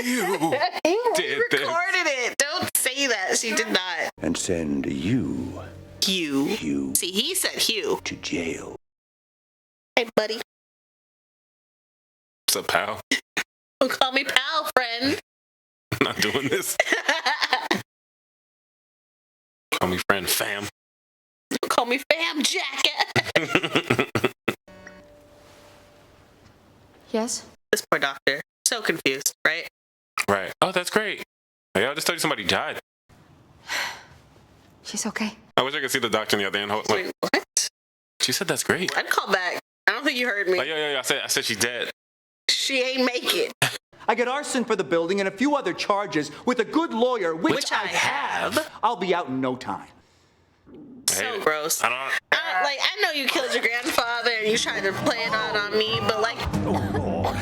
did We this. recorded it. Don't say that. She did not. And send you. Hugh. See, he said Hugh. To jail. Hey, buddy. What's up, pal? Don't call me pal, friend. I'm not doing this. Call me friend, fam. Don't call me fam, jacket. Yes? This poor doctor. So confused, right? Right. Oh, that's great. Hey, I just told you somebody died. She's okay. I wish I could see the doctor in the other end. Like, Wait, what? she said that's great. I'd call back. I don't think you heard me. Like, yeah. I said she's dead. She ain't make it. I get arson for the building and a few other charges with a good lawyer, which I have. I'll be out in no time. So gross. I know you killed your grandfather and you tried to play it on me, but like,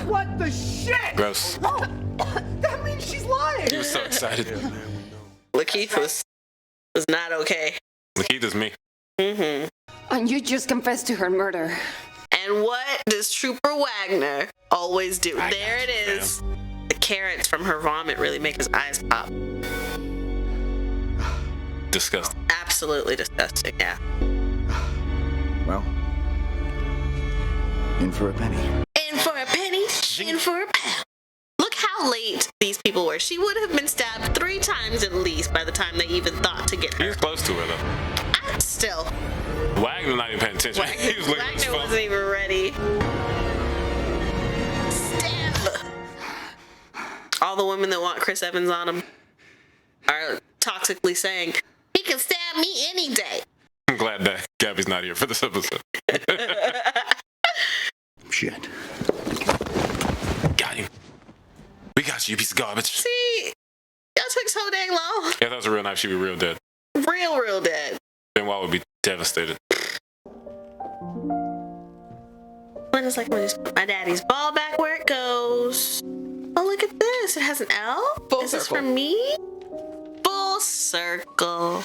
what the shit? Gross. That means she's lying. He was so excited. Lakeith was not okay. Lakeith is me. Mm-hmm. And you just confessed to her murder. And what does Trooper Wagner always do? There it is. The carrots from her vomit really make his eyes pop. Disgusting. Absolutely disgusting, yeah. Well, in for a penny. In for a penny, in for a pound. Look how late these people were. She would have been stabbed 3 times at least by the time they even thought to get her. He was close to her, though. Still. Wagner not even paying attention. He was looking at his Wagner phone. wasn't even ready. Stab! All the women that want Chris Evans on them are toxically saying, he can stab me any day. I'm glad that Gabby's not here for this episode. Shit. Got him. We got you, you piece of garbage. See, y'all took so dang long. If that was a real knife, she'd be real dead. Real dead. Benoit would be devastated. When it's like, I'm gonna just put my daddy's ball back where it goes. Oh, look at this. It has an L. Is this for me? Full circle.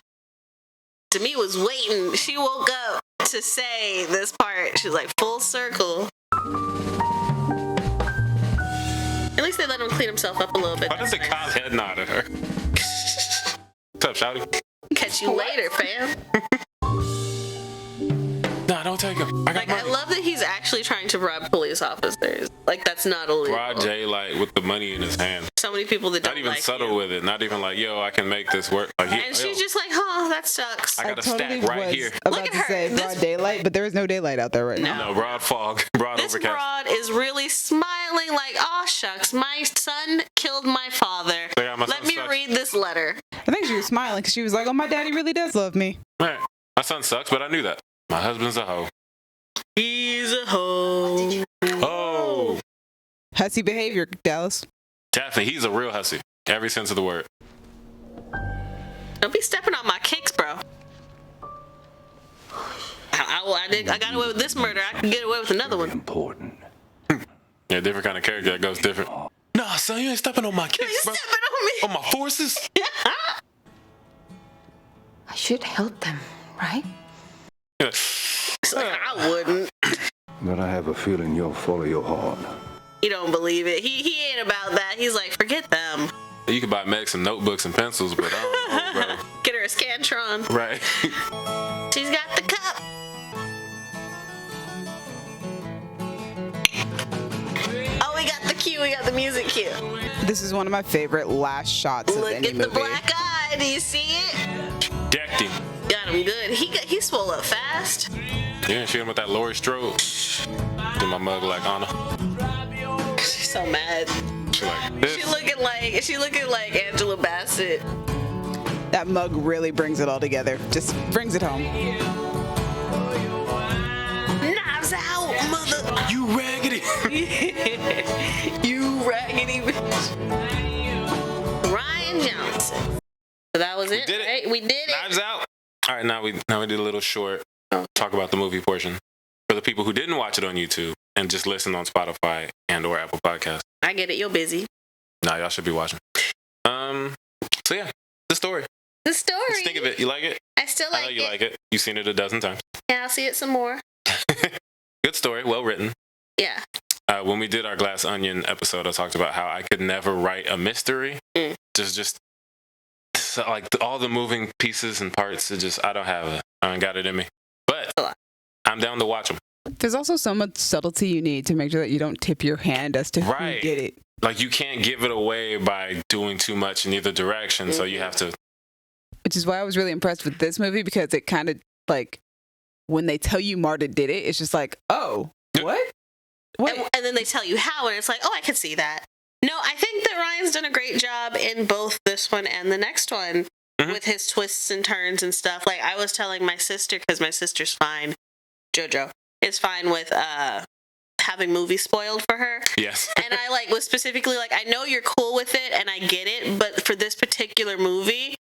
Demi was waiting. She woke up to say this part. She was like, full circle. At least they let him clean himself up a little bit. Why does the cop head nod at her? What's up, shouty? Catch you later, fam. Nah, don't take him. I got money. I love that he's actually trying to rob police officers. Like, that's not illegal. Broad daylight with the money in his hand. So many people that don't not even like subtle you. with it. Not even like, yo, I can make this work. Like, And she's just like, oh, that sucks. I got a stack right here. About to say broad daylight, but there is no daylight out there right now. No, broad fog, broad This overcast. broad is really smiling like, oh, shucks, my son killed my father. Let me read this letter. I think she was smiling because she was like, oh, my daddy really does love me. Right. My son sucks, but I knew that. My husband's a hoe. He's a hoe. Oh. Hussy behavior, Dallas. Definitely. He's a real hussy. Every sense of the word. Don't be stepping on my kicks, bro. I got away with this murder. I can get away with another one. Important. Yeah, different kind of character that goes different. Nah, son, you ain't stepping on my kicks, bro. Stepping on me. On my forces? I should help them, right? It's like, I wouldn't. But I have a feeling you'll follow your heart. He don't believe it. He ain't about that. He's like, forget them. You could buy Meg some notebooks and pencils, but I don't know, bro. Get her a Scantron. Right. She's got the cup. Oh, we got the cue. We got the music cue. This is one of my favorite last shots of Look any at movie. the black eye. Do you see it? Decked him. Got him good. He swole up fast. Yeah, shoot him with that Laurie Strode. In my mug like Anna. She's so mad. She like this. She looking like Angela Bassett. That mug really brings it all together. Just brings it home. Knives out, mother. You raggedy. You raggedy bitch. Ryan Johnson. So that was it, right? We did it. Knives out. All right, now we did a little short talk about the movie portion for the people who didn't watch it on YouTube and just listen on Spotify and or Apple Podcasts. I get it. You're busy. Nah, y'all should be watching. So yeah, the story. The story. Let's think of it. You like it? I still like it. I know you like it. You've seen it a dozen times. Yeah, I'll see it some more. Good story. Well written. Yeah. When we did our Glass Onion episode, I talked about how I could never write a mystery. Just so, like all the moving pieces and parts. I don't have it. I ain't got it in me. But I'm down to watch them. There's also so much subtlety you need to make sure that you don't tip your hand as to who did it. Like you can't give it away by doing too much in either direction. So you have to. Which is why I was really impressed with this movie, because it kind of like when they tell you Marta did it, it's just like, oh, what? And then they tell you how, and it's like, oh, I could see that. No, I think that Ryan's done a great job in both this one and the next one with his twists and turns and stuff. Like I was telling my sister, because my sister's fine, JoJo is fine with having movies spoiled for her. Yes. And I like was specifically like, I know you're cool with it and I get it, but for this particular movie,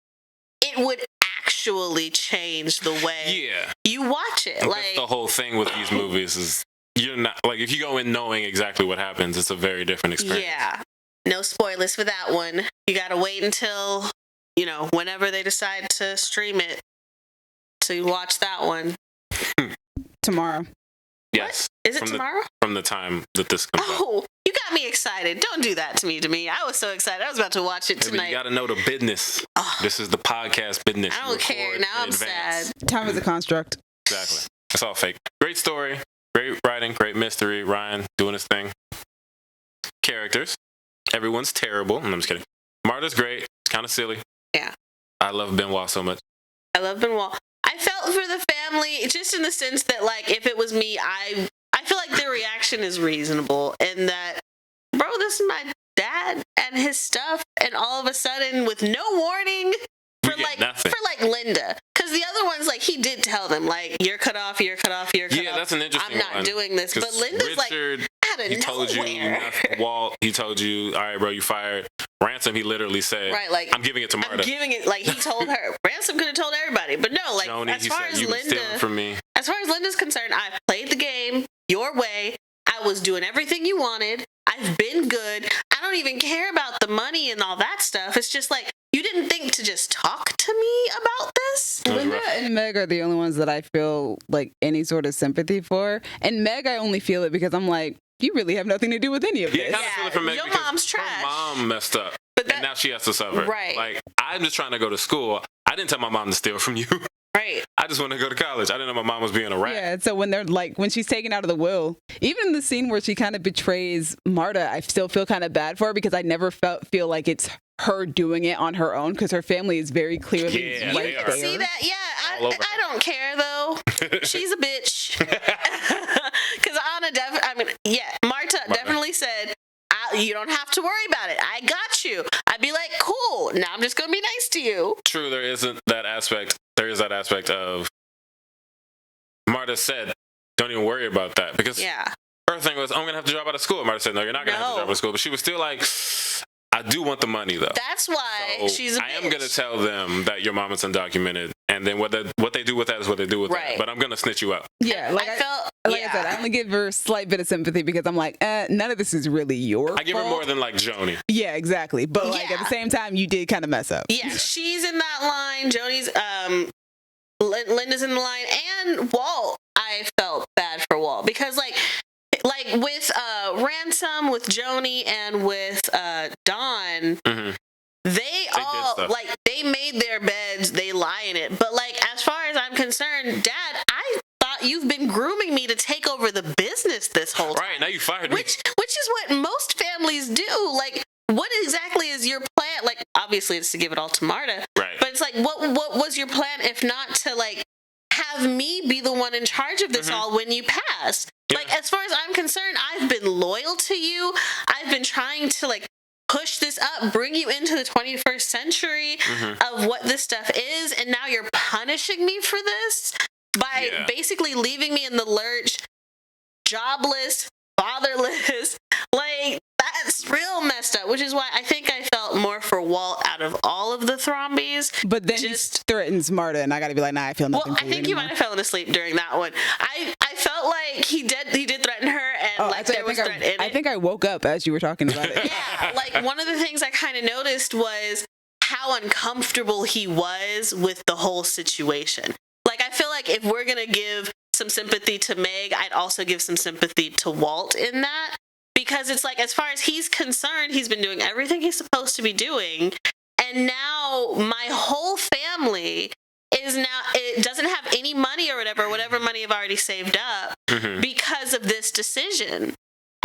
it would actually change the way you watch it. Like, that's the whole thing with these movies is you're not like, if you go in knowing exactly what happens, it's a very different experience. Yeah. No spoilers for that one. You gotta wait until, you know, whenever they decide to stream it to watch that one. Tomorrow. Yes. What? Is it tomorrow? From the time that this comes out. Oh, you got me excited. Don't do that to me. I was so excited. I was about to watch it tonight. You gotta know the business. This is the podcast business. I don't care. Now I'm sad. Time is a construct. Exactly. It's all fake. Great story. Great writing. Great mystery. Ryan doing his thing. Characters. Everyone's terrible. I'm just kidding. Marta's great. It's kind of silly. Yeah. I love Benoit so much. I love Benoit. I felt for the family just in the sense that, like, if it was me, I feel like their reaction is reasonable and that, bro, this is my dad and his stuff, and all of a sudden, with no warning, for Linda, because the other ones, like, he did tell them, like, you're cut off, you're cut off, you're cut off. Yeah, that's an interesting one. I'm not doing this, but Linda's Richard, like, out of he told nowhere. you, Walt, he told you, all right, bro, you fired. Ransom, he literally said, right, like, I'm giving it to Marta. I'm giving it, like, he told her. Ransom could have told everybody, but no, like, Joni, as far as Linda, from me. As far as Linda's concerned, I played the game your way. I was doing everything you wanted. I've been good. I don't even care about the money and all that stuff. It's just like, you didn't think to just talk to me about this? Linda and Meg are the only ones that I feel like any sort of sympathy for. And Meg, I only feel it because I'm like, you really have nothing to do with any of this. Yeah, kind of feel it for Meg your because mom's trash. her mom messed up. And now she has to suffer. Right. Like, I'm just trying to go to school. I didn't tell my mom to steal from you. Right. I just want to go to college. I didn't know my mom was being a rat. Yeah, so when they're like, when she's taken out of the will, even in the scene where she kind of betrays Marta, I still feel kind of bad for her because I never feel like it's her doing it on her own because her family is very clearly right there. See that? Yeah, I don't care though. She's a bitch. Because Marta definitely said, you don't have to worry about it. I got you. I'd be like, cool. Now I'm just going to be nice to you. True, there isn't that aspect. There is that aspect of Marta said, don't even worry about that. Because her thing was, I'm going to have to drop out of school. Marta said, no, you're not going to have to drop out of school. But she was still like, I do want the money, though. That's why she's a bitch. I am going to tell them that your mom is undocumented. And then what they do with that is what they do with that. But I'm going to snitch you out. Yeah, like I said, I only give her a slight bit of sympathy because I'm like, none of this is really your fault. I give her more than like Joni. Yeah, exactly. But like at the same time, you did kind of mess up. Yeah, she's in that line. Joni's, Linda's in the line. And Walt, I felt bad for Walt because like with Ransom, with Joni, and with Dawn, they all like they made their beds, they lie in it. But like as far as I'm concerned, Dad, I thought you've been grooming me to take over the business this whole time. Right, now you fired me. Which is what most families do. Like, what exactly is your plan? Like, obviously it's to give it all to Marta. Right. But it's like, what was your plan if not to like have me be the one in charge of this all when you pass? Yeah. Like, as far as I'm concerned, I've been loyal to you. I've been trying to like push this up, bring you into the 21st century of what this stuff is, and now you're punishing me for this by basically leaving me in the lurch, jobless, fatherless. Like, that's real messed up, which is why I think I felt more for Walt out of all of the Thrombies. But then he threatens Marta, and I gotta be like, nah, I feel nothing for you I think anymore. you might have fallen asleep during that one. I felt like he did threaten her, and like there was threat in it. I think I woke up as you were talking about it. Yeah, like one of the things I kind of noticed was how uncomfortable he was with the whole situation. Like, I feel like if we're gonna give some sympathy to Meg, I'd also give some sympathy to Walt in that. Because it's like, as far as he's concerned, he's been doing everything he's supposed to be doing. And now my whole family it doesn't have any money or whatever money I've already saved up because of this decision.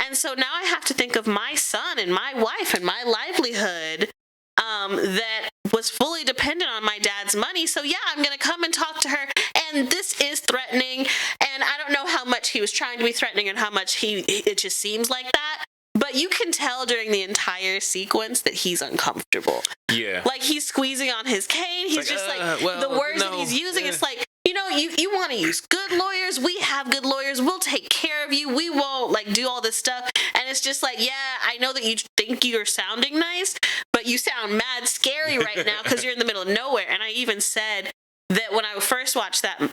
And so now I have to think of my son and my wife and my livelihood that was fully dependent on my dad's money. So yeah, I'm going to come and talk to her. And this is threatening. And I don't know how much he was trying to be threatening and how much it just seems like that. But you can tell during the entire sequence that he's uncomfortable. Yeah. Like, he's squeezing on his cane. He's like, just like the words that he's using. It's like, you know, you want to use good lawyers. We have good lawyers. We'll take care of you. We won't like do all this stuff. And it's just like, yeah, I know that you think you're sounding nice, but you sound mad scary right now because you're in the middle of nowhere. And I even said that when I first watched that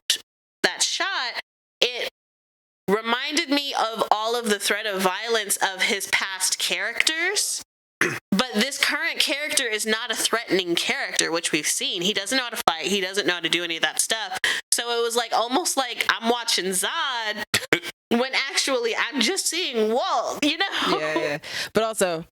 shot, it reminded me of all of the threat of violence of his past characters. But this current character is not a threatening character, which we've seen. He doesn't know how to fight. He doesn't know how to do any of that stuff. So it was like almost like I'm watching Zod when actually I'm just seeing Walt, you know? Yeah. But also,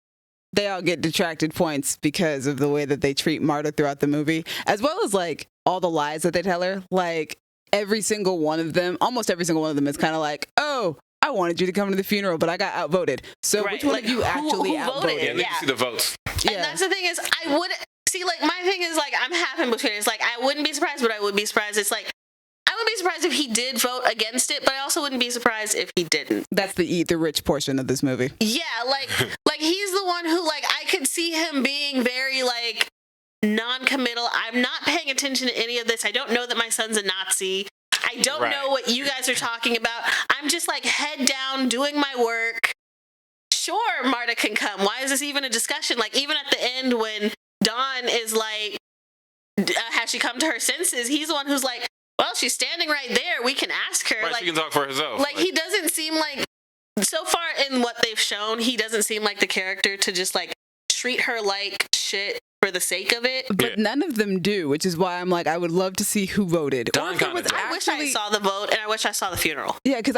they all get detracted points because of the way that they treat Marta throughout the movie, as well as like all the lies that they tell her. Like every single one of them, almost every single one of them is kind of like, oh, I wanted you to come to the funeral, but I got outvoted. So which one of you actually outvoted? Yeah, you see the votes. And that's the thing is, I would see, like, my thing is, like, I'm half in between. It's like, I wouldn't be surprised, but I would be surprised. It's like, I wouldn't be surprised if he did vote against it, but I also wouldn't be surprised if he didn't. That's the eat the rich portion of this movie. Yeah, like he's the one who, like, I could see him being very, like, non-committal. I'm not paying attention to any of this. I don't know that my son's a Nazi. I don't know what you guys are talking about. I'm just, like, head down, doing my work. Sure, Marta can come. Why is this even a discussion? Like, even at the end when Dawn is like, has she come to her senses? He's the one who's like, well, she's standing right there. We can ask her. Right, like, she can talk for herself. Like, he doesn't seem like, so far in what they've shown, he doesn't seem like the character to just, like, treat her like shit for the sake of it. But none of them do, which is why I'm like, I would love to see who voted. I wish I saw the vote, and I wish I saw the funeral. Yeah, because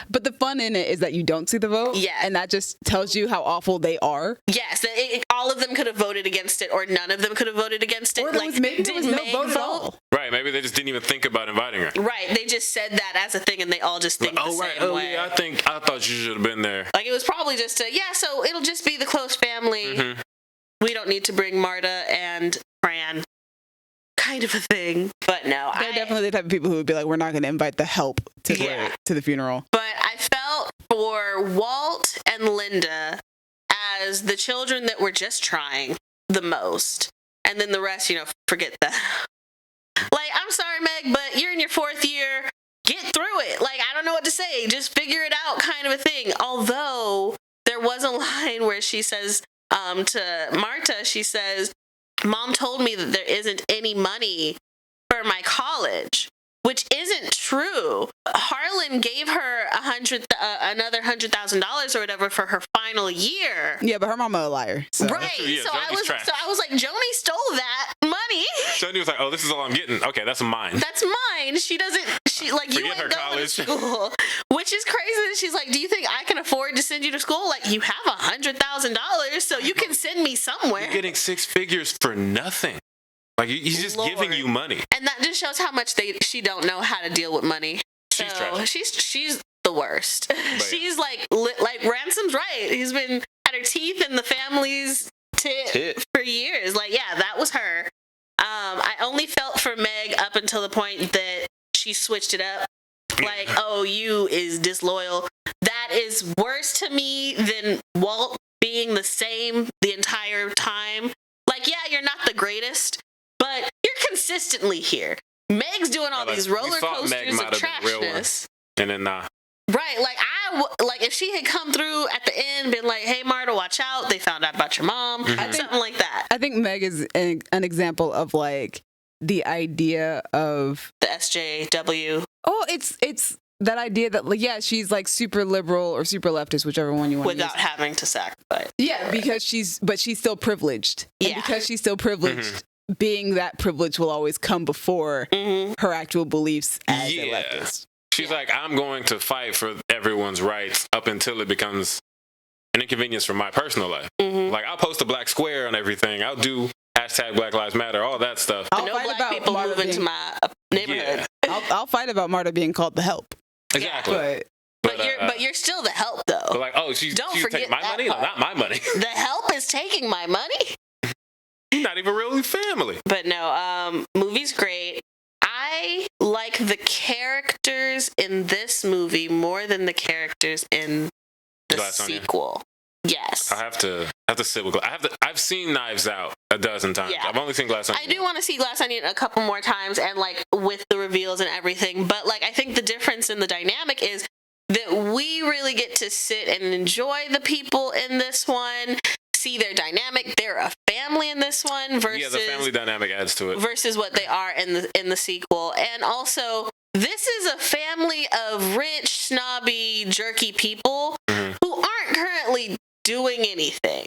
but the fun in it is that you don't see the vote. Yeah. And that just tells you how awful they are. Yes, all of them could have voted against it, or none of them could have voted against it. Or maybe there was no vote at all. Right, maybe they just didn't even think about inviting her. Right, they just said that as a thing, and they all just think the same way. Yeah, I thought you should have been there. Like, it was probably just so it'll just be the close family. Mm-hmm. We don't need to bring Marta and Fran, kind of a thing. But no, they're definitely the type of people who would be like, we're not going to invite the help to the funeral. But I felt for Walt and Linda as the children that were just trying the most, and then the rest, forget that. Like, I'm sorry, Meg, but you're in your 4th year. Get through it. Like, I don't know what to say. Just figure it out, kind of a thing. Although there was a line where she says, to Marta, she says, Mom told me that there isn't any money for my college, which isn't true. Harlan gave her another $100,000 or whatever for her final year. Yeah, but her mama a liar. So. Right. So I was like, Joni stole that money. Joni was like, oh, this is all I'm getting. Okay, that's mine. That's mine. She Forget you ain't her going college. to school. Which is crazy. She's like, do you think I can afford to send you to school? Like, you have $100,000, so you can send me somewhere. You're getting 6 figures for nothing. Like, he's just giving you money. And that just shows how much she don't know how to deal with money. She's the worst. She's like Ransom's right. He's been had her teeth in the family's tit for years. Like, yeah, that was her. I only felt for Meg up until the point that she switched it up. Like, oh, you is disloyal. That is worse to me than Walt being the same the entire time. Like, yeah, you're not the greatest, but you're consistently here. Meg's doing all these roller coasters of trashness. And then Right, like if she had come through at the end, been like, "Hey, Marta, watch out! They found out about your mom," something like that. I think Meg is an example of like the idea of the SJW. Oh, it's that idea that like, yeah, she's like super liberal or super leftist, whichever one you want. Without having to sacrifice. Yeah, because she's still privileged. Yeah, and because she's still privileged. Being that privilege will always come before her actual beliefs as a leftist. She's like, I'm going to fight for everyone's rights up until it becomes an inconvenience for my personal life. Like, I'll post a black square on everything. I'll do hashtag Black Lives Matter, all that stuff. No black people move into my neighborhood. Yeah. I'll fight about Marta being called the help. Exactly. But you're still the help, though. But like, oh, she's taking my money? No, not my money. The help is taking my money. Not even really family. But no, movie's great. I like the characters in this movie more than the characters in the sequel. Yes. I have to sit with. I've seen Knives Out a dozen times. Yeah. I've only seen Glass Onion. I do want to see Glass Onion a couple more times, and like with the reveals and everything. But like, I think the difference in the dynamic is that we really get to sit and enjoy the people in this one, see their dynamic. They're a family in this one versus the family dynamic adds to it versus what they are in the sequel. And also, this is a family of rich, snobby, jerky people who aren't currently doing anything.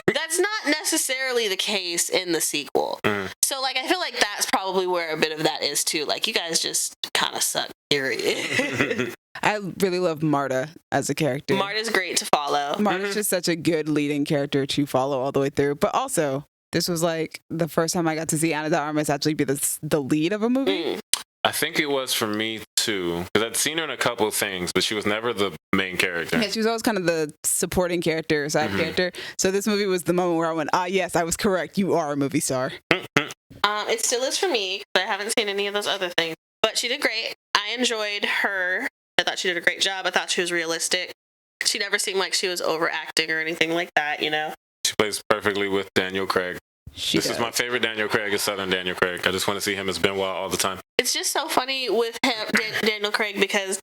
That's not necessarily the case in the sequel. So like, I feel like that's probably where a bit of that is too. Like, you guys just kind of suck, period. I really love Marta as a character. Marta's great to follow. Marta's just such a good leading character to follow all the way through. But also, this was like the first time I got to see Ana de Armas actually be the lead of a movie. I think it was for me too, because I'd seen her in a couple of things, but she was never the main character. Yeah, she was always kind of the supporting character, side character. So this movie was the moment where I went, yes, I was correct. You are a movie star. It still is for me, because I haven't seen any of those other things. But she did great. I enjoyed her. I thought she did a great job. I thought she was realistic. She never seemed like she was overacting or anything like that, you know? She plays perfectly with Daniel Craig. This is my favorite Daniel Craig, is Southern Daniel Craig. I just want to see him as Benoit all the time. It's just so funny with him, Daniel Craig, because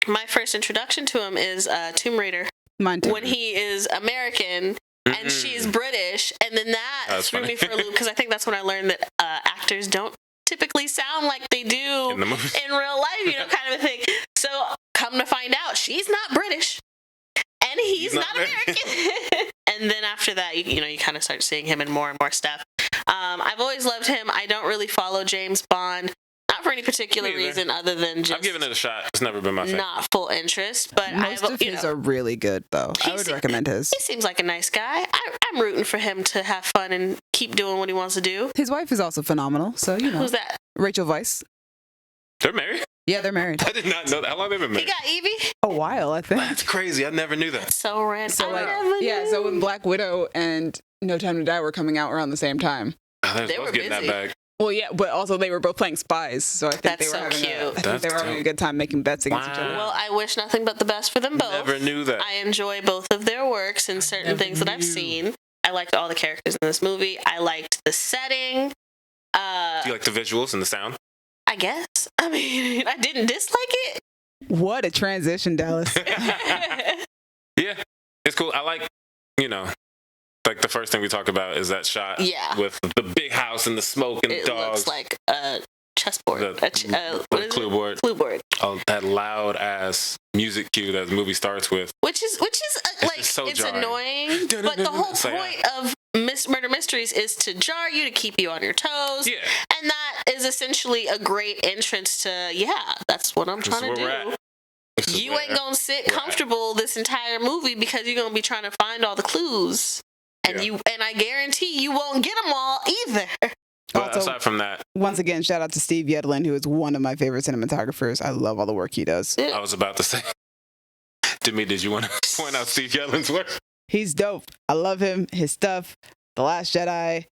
my first introduction to him is Tomb Raider. Mine too. When he is American and she's British, and then that threw me for a loop, because I think that's when I learned that actors don't typically sound like they do in real life, you know, kind of a thing. So come to find out, she's not British. And he's not American. And then after that, you know, you kind of start seeing him in more and more stuff. I've always loved him. I don't really follow James Bond, not for any particular reason other than just... I've given it a shot. It's never been my thing. Not full interest, but most of his are really good, though. I would recommend his. He seems like a nice guy. I'm rooting for him to have fun and keep doing what he wants to do. His wife is also phenomenal, so, you know. Who's that? Rachel Weisz. They're married? Yeah, they're married. I did not know that. How long have they been married? He got Evie? A while, I think. That's crazy. I never knew that. So random. So so when Black Widow and No Time to Die were coming out around the same time. They were getting that bag. Well, yeah, but also they were both playing spies, so I think That's they were so having cute. I think they were having a good time making bets against each other. Well, I wish nothing but the best for them both. Never knew that. I enjoy both of their works and certain things that I've seen. I liked all the characters in this movie. I liked the setting. Do you like the visuals and the sound? I guess. I mean, I didn't dislike it. What a transition, Dallas. Yeah, it's cool. I like, you know, like the first thing we talk about is that shot with the big house and the smoke and the dogs. It looks like a chessboard. The clue board. Clue board. Oh, that loud ass music cue that the movie starts with. Which is like, so it's jarring. annoying, but the whole point of Murder Mysteries is to jar you, to keep you on your toes. Yeah. And that is essentially a great entrance to, that's what I'm trying to do. You ain't gonna sit comfortable this entire movie because you're gonna be trying to find all the clues. And and I guarantee you won't get them all either. But also, aside from that, once again, shout out to Steve Yedlin, who is one of my favorite cinematographers. I love all the work he does. I was about to say, did you want to point out Steve Yedlin's work? He's dope. I love him, his stuff, The Last Jedi,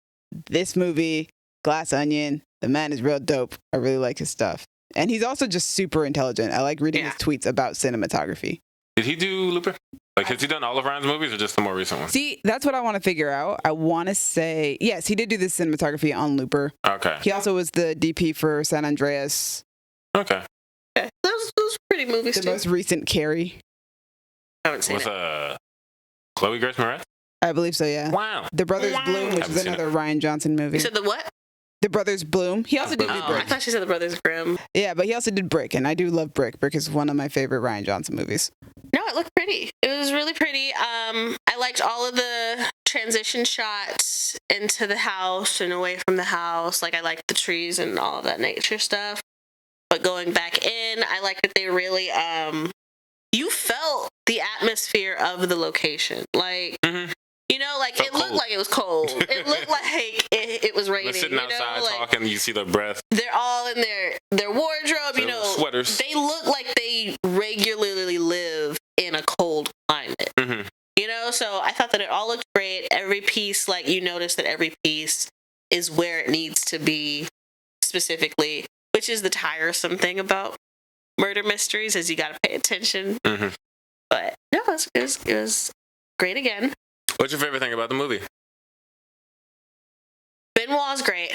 this movie, Glass Onion. The man is real dope. I really like his stuff. And he's also just super intelligent. I like reading his tweets about cinematography. Did he do Looper? Like, has he done all of Ryan's movies or just the more recent ones? See, that's what I want to figure out. I want to say, yes, he did do the cinematography on Looper. Okay. He also was the DP for San Andreas. Okay. Those pretty movies, the most recent Carrie. I haven't seen it. With Chloe Grace Moretz? I believe so, yeah. Wow. The Brothers Bloom, which is another Rian Johnson movie. You said the what? The Brothers Bloom. He also did Brick. I thought she said the Brothers Grimm. Yeah, but he also did Brick, and I do love Brick. Brick is one of my favorite Rian Johnson movies. No, it looked pretty. It was really pretty. I liked all of the transition shots into the house and away from the house. Like, I liked the trees and all of that nature stuff. But going back in, I liked that they really, you felt the atmosphere of the location. Like, you know, like, it looked like it was cold. It looked like it was raining. They're sitting outside talking, you see their breath. They're all in their wardrobe, you know. Sweaters. They look like they regularly live in a cold climate. You know, so I thought that it all looked great. Every piece, like, you notice that every piece is where it needs to be specifically, which is the tiresome thing about murder mysteries, is you got to pay attention. But no, it was great again. What's your favorite thing about the movie? Benoit's great.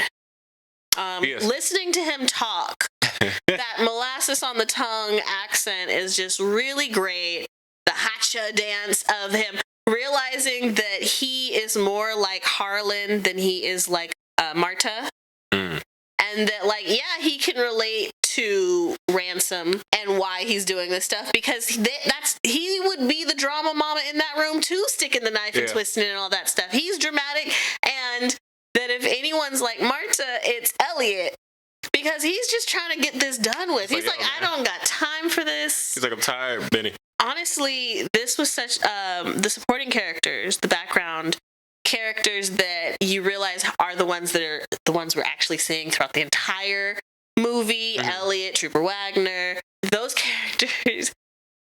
Listening to him talk, that molasses on the tongue accent is just really great. The hacha dance of him, realizing that he is more like Harlan than he is like Marta. And that, like, yeah, he can relate to Ransom and why he's doing this stuff, because he would be the drama mama in that room too, sticking the knife and twisting it and all that stuff. He's dramatic, and that if anyone's like Marta, it's Elliot, because he's just trying to get this done with. He's like, I don't got time for this. He's like, I'm tired, Benny. Honestly, this was such the supporting characters, the background characters that you realize are the ones we're actually seeing throughout the entire movie. Elliot, Trooper Wagner, those characters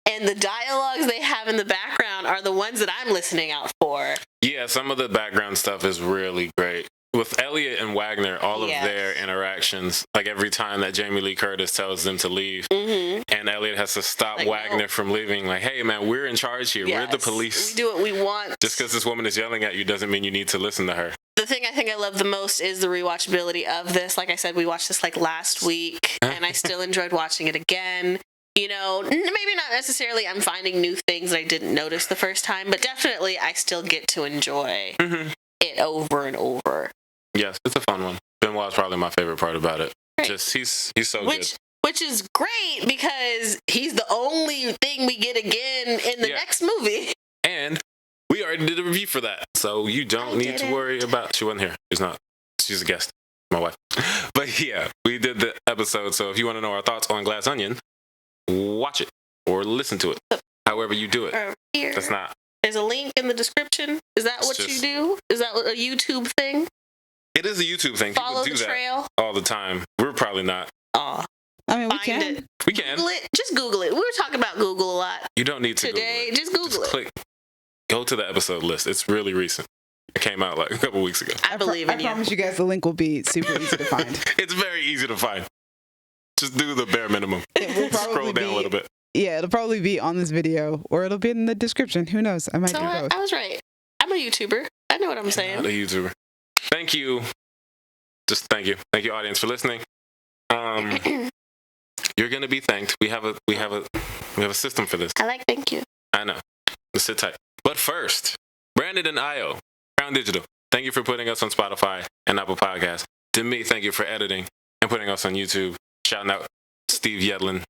and the dialogues they have in the background are the ones that I'm listening out for. Yeah, some of the background stuff is really great. With Elliot and Wagner, all of their interactions, like every time that Jamie Lee Curtis tells them to leave, and Elliot has to stop Wagner from leaving, like, hey man, we're in charge here. We're the police. We do what we want. Just because this woman is yelling at you doesn't mean you need to listen to her. The thing I think I love the most is the rewatchability of this. Like I said, we watched this like last week, and I still enjoyed watching it again. You know, maybe not necessarily I'm finding new things that I didn't notice the first time, but definitely I still get to enjoy it over and over. Yes, it's a fun one. Benoit's probably my favorite part about it. Right. Just he's so good. Which is great, because he's the only thing we get again in the next movie. And we already did a review for that, so you don't need to worry about. She wasn't here. She's a guest, my wife. But yeah, we did the episode. So if you want to know our thoughts on Glass Onion, watch it or listen to it. However you do it. That's not. There's a link in the description. Is that what you do? Is that a YouTube thing? It is a YouTube thing. Follow People do the trail that all the time. We're probably not. I mean, we can. It. We can. Google it. Just Google it. We were talking about Google a lot. You don't need to today. Google it. Just Google it. Go to the episode list. It's really recent. It came out like a couple weeks ago. I believe in you. I promise you guys the link will be super easy to find. It's very easy to find. Just do the bare minimum. Scroll down a little bit. Yeah, it'll probably be on this video, or it'll be in the description. Who knows? I might do both. I was right. I'm a YouTuber. I know what I'm saying. Not a YouTuber. Thank you. Just thank you. Thank you, audience, for listening. You're gonna be thanked. We have a system for this. I like thank you. I know. Let's sit tight. But first, Brandon and Io, Crown Digital. Thank you for putting us on Spotify and Apple Podcasts. Demi, thank you for editing and putting us on YouTube. Shouting out Steve Yedlin.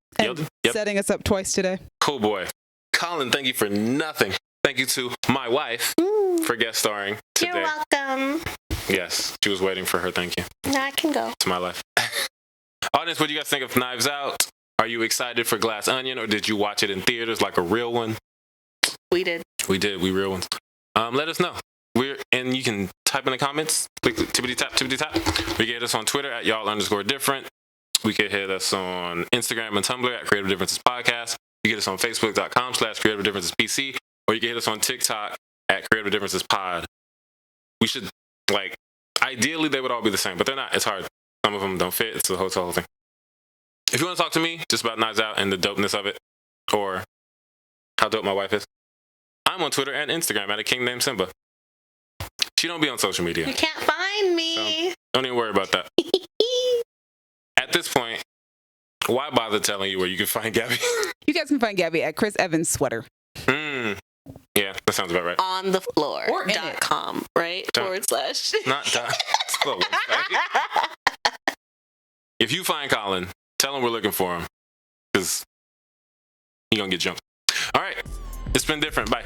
Setting us up twice today. Cool boy. Colin, thank you for nothing. Thank you to my wife for guest starring today. You're welcome. Yes, she was waiting for her thank you. Now I can go. To my life. Audience, what do you guys think of Knives Out? Are you excited for Glass Onion, or did you watch it in theaters like a real one? We did. We real ones. Let us know. And you can type in the comments. Click tippity tap. We can hit us on Twitter at y'all_different. We can hit us on Instagram and Tumblr at Creative Differences Podcast. You can hit us on Facebook.com/Creative Differences PC, or you can hit us on TikTok at Creative Differences Pod. We should, ideally they would all be the same, but they're not. It's hard. Some of them don't fit. It's the whole thing. If you want to talk to me just about Knives Out and the dopeness of it, or how dope my wife is, I'm on Twitter and Instagram at a king named Simba. She don't be on social media. You can't find me. So don't even worry about that. At this point, why bother telling you where you can find Gabby? You guys can find Gabby at Chris Evans Sweater. Yeah, that sounds about right. On the floor. Or .com, right? / Not dot. If you find Colin, tell him we're looking for him, because he's going to get jumped. All right. It's been different. Bye.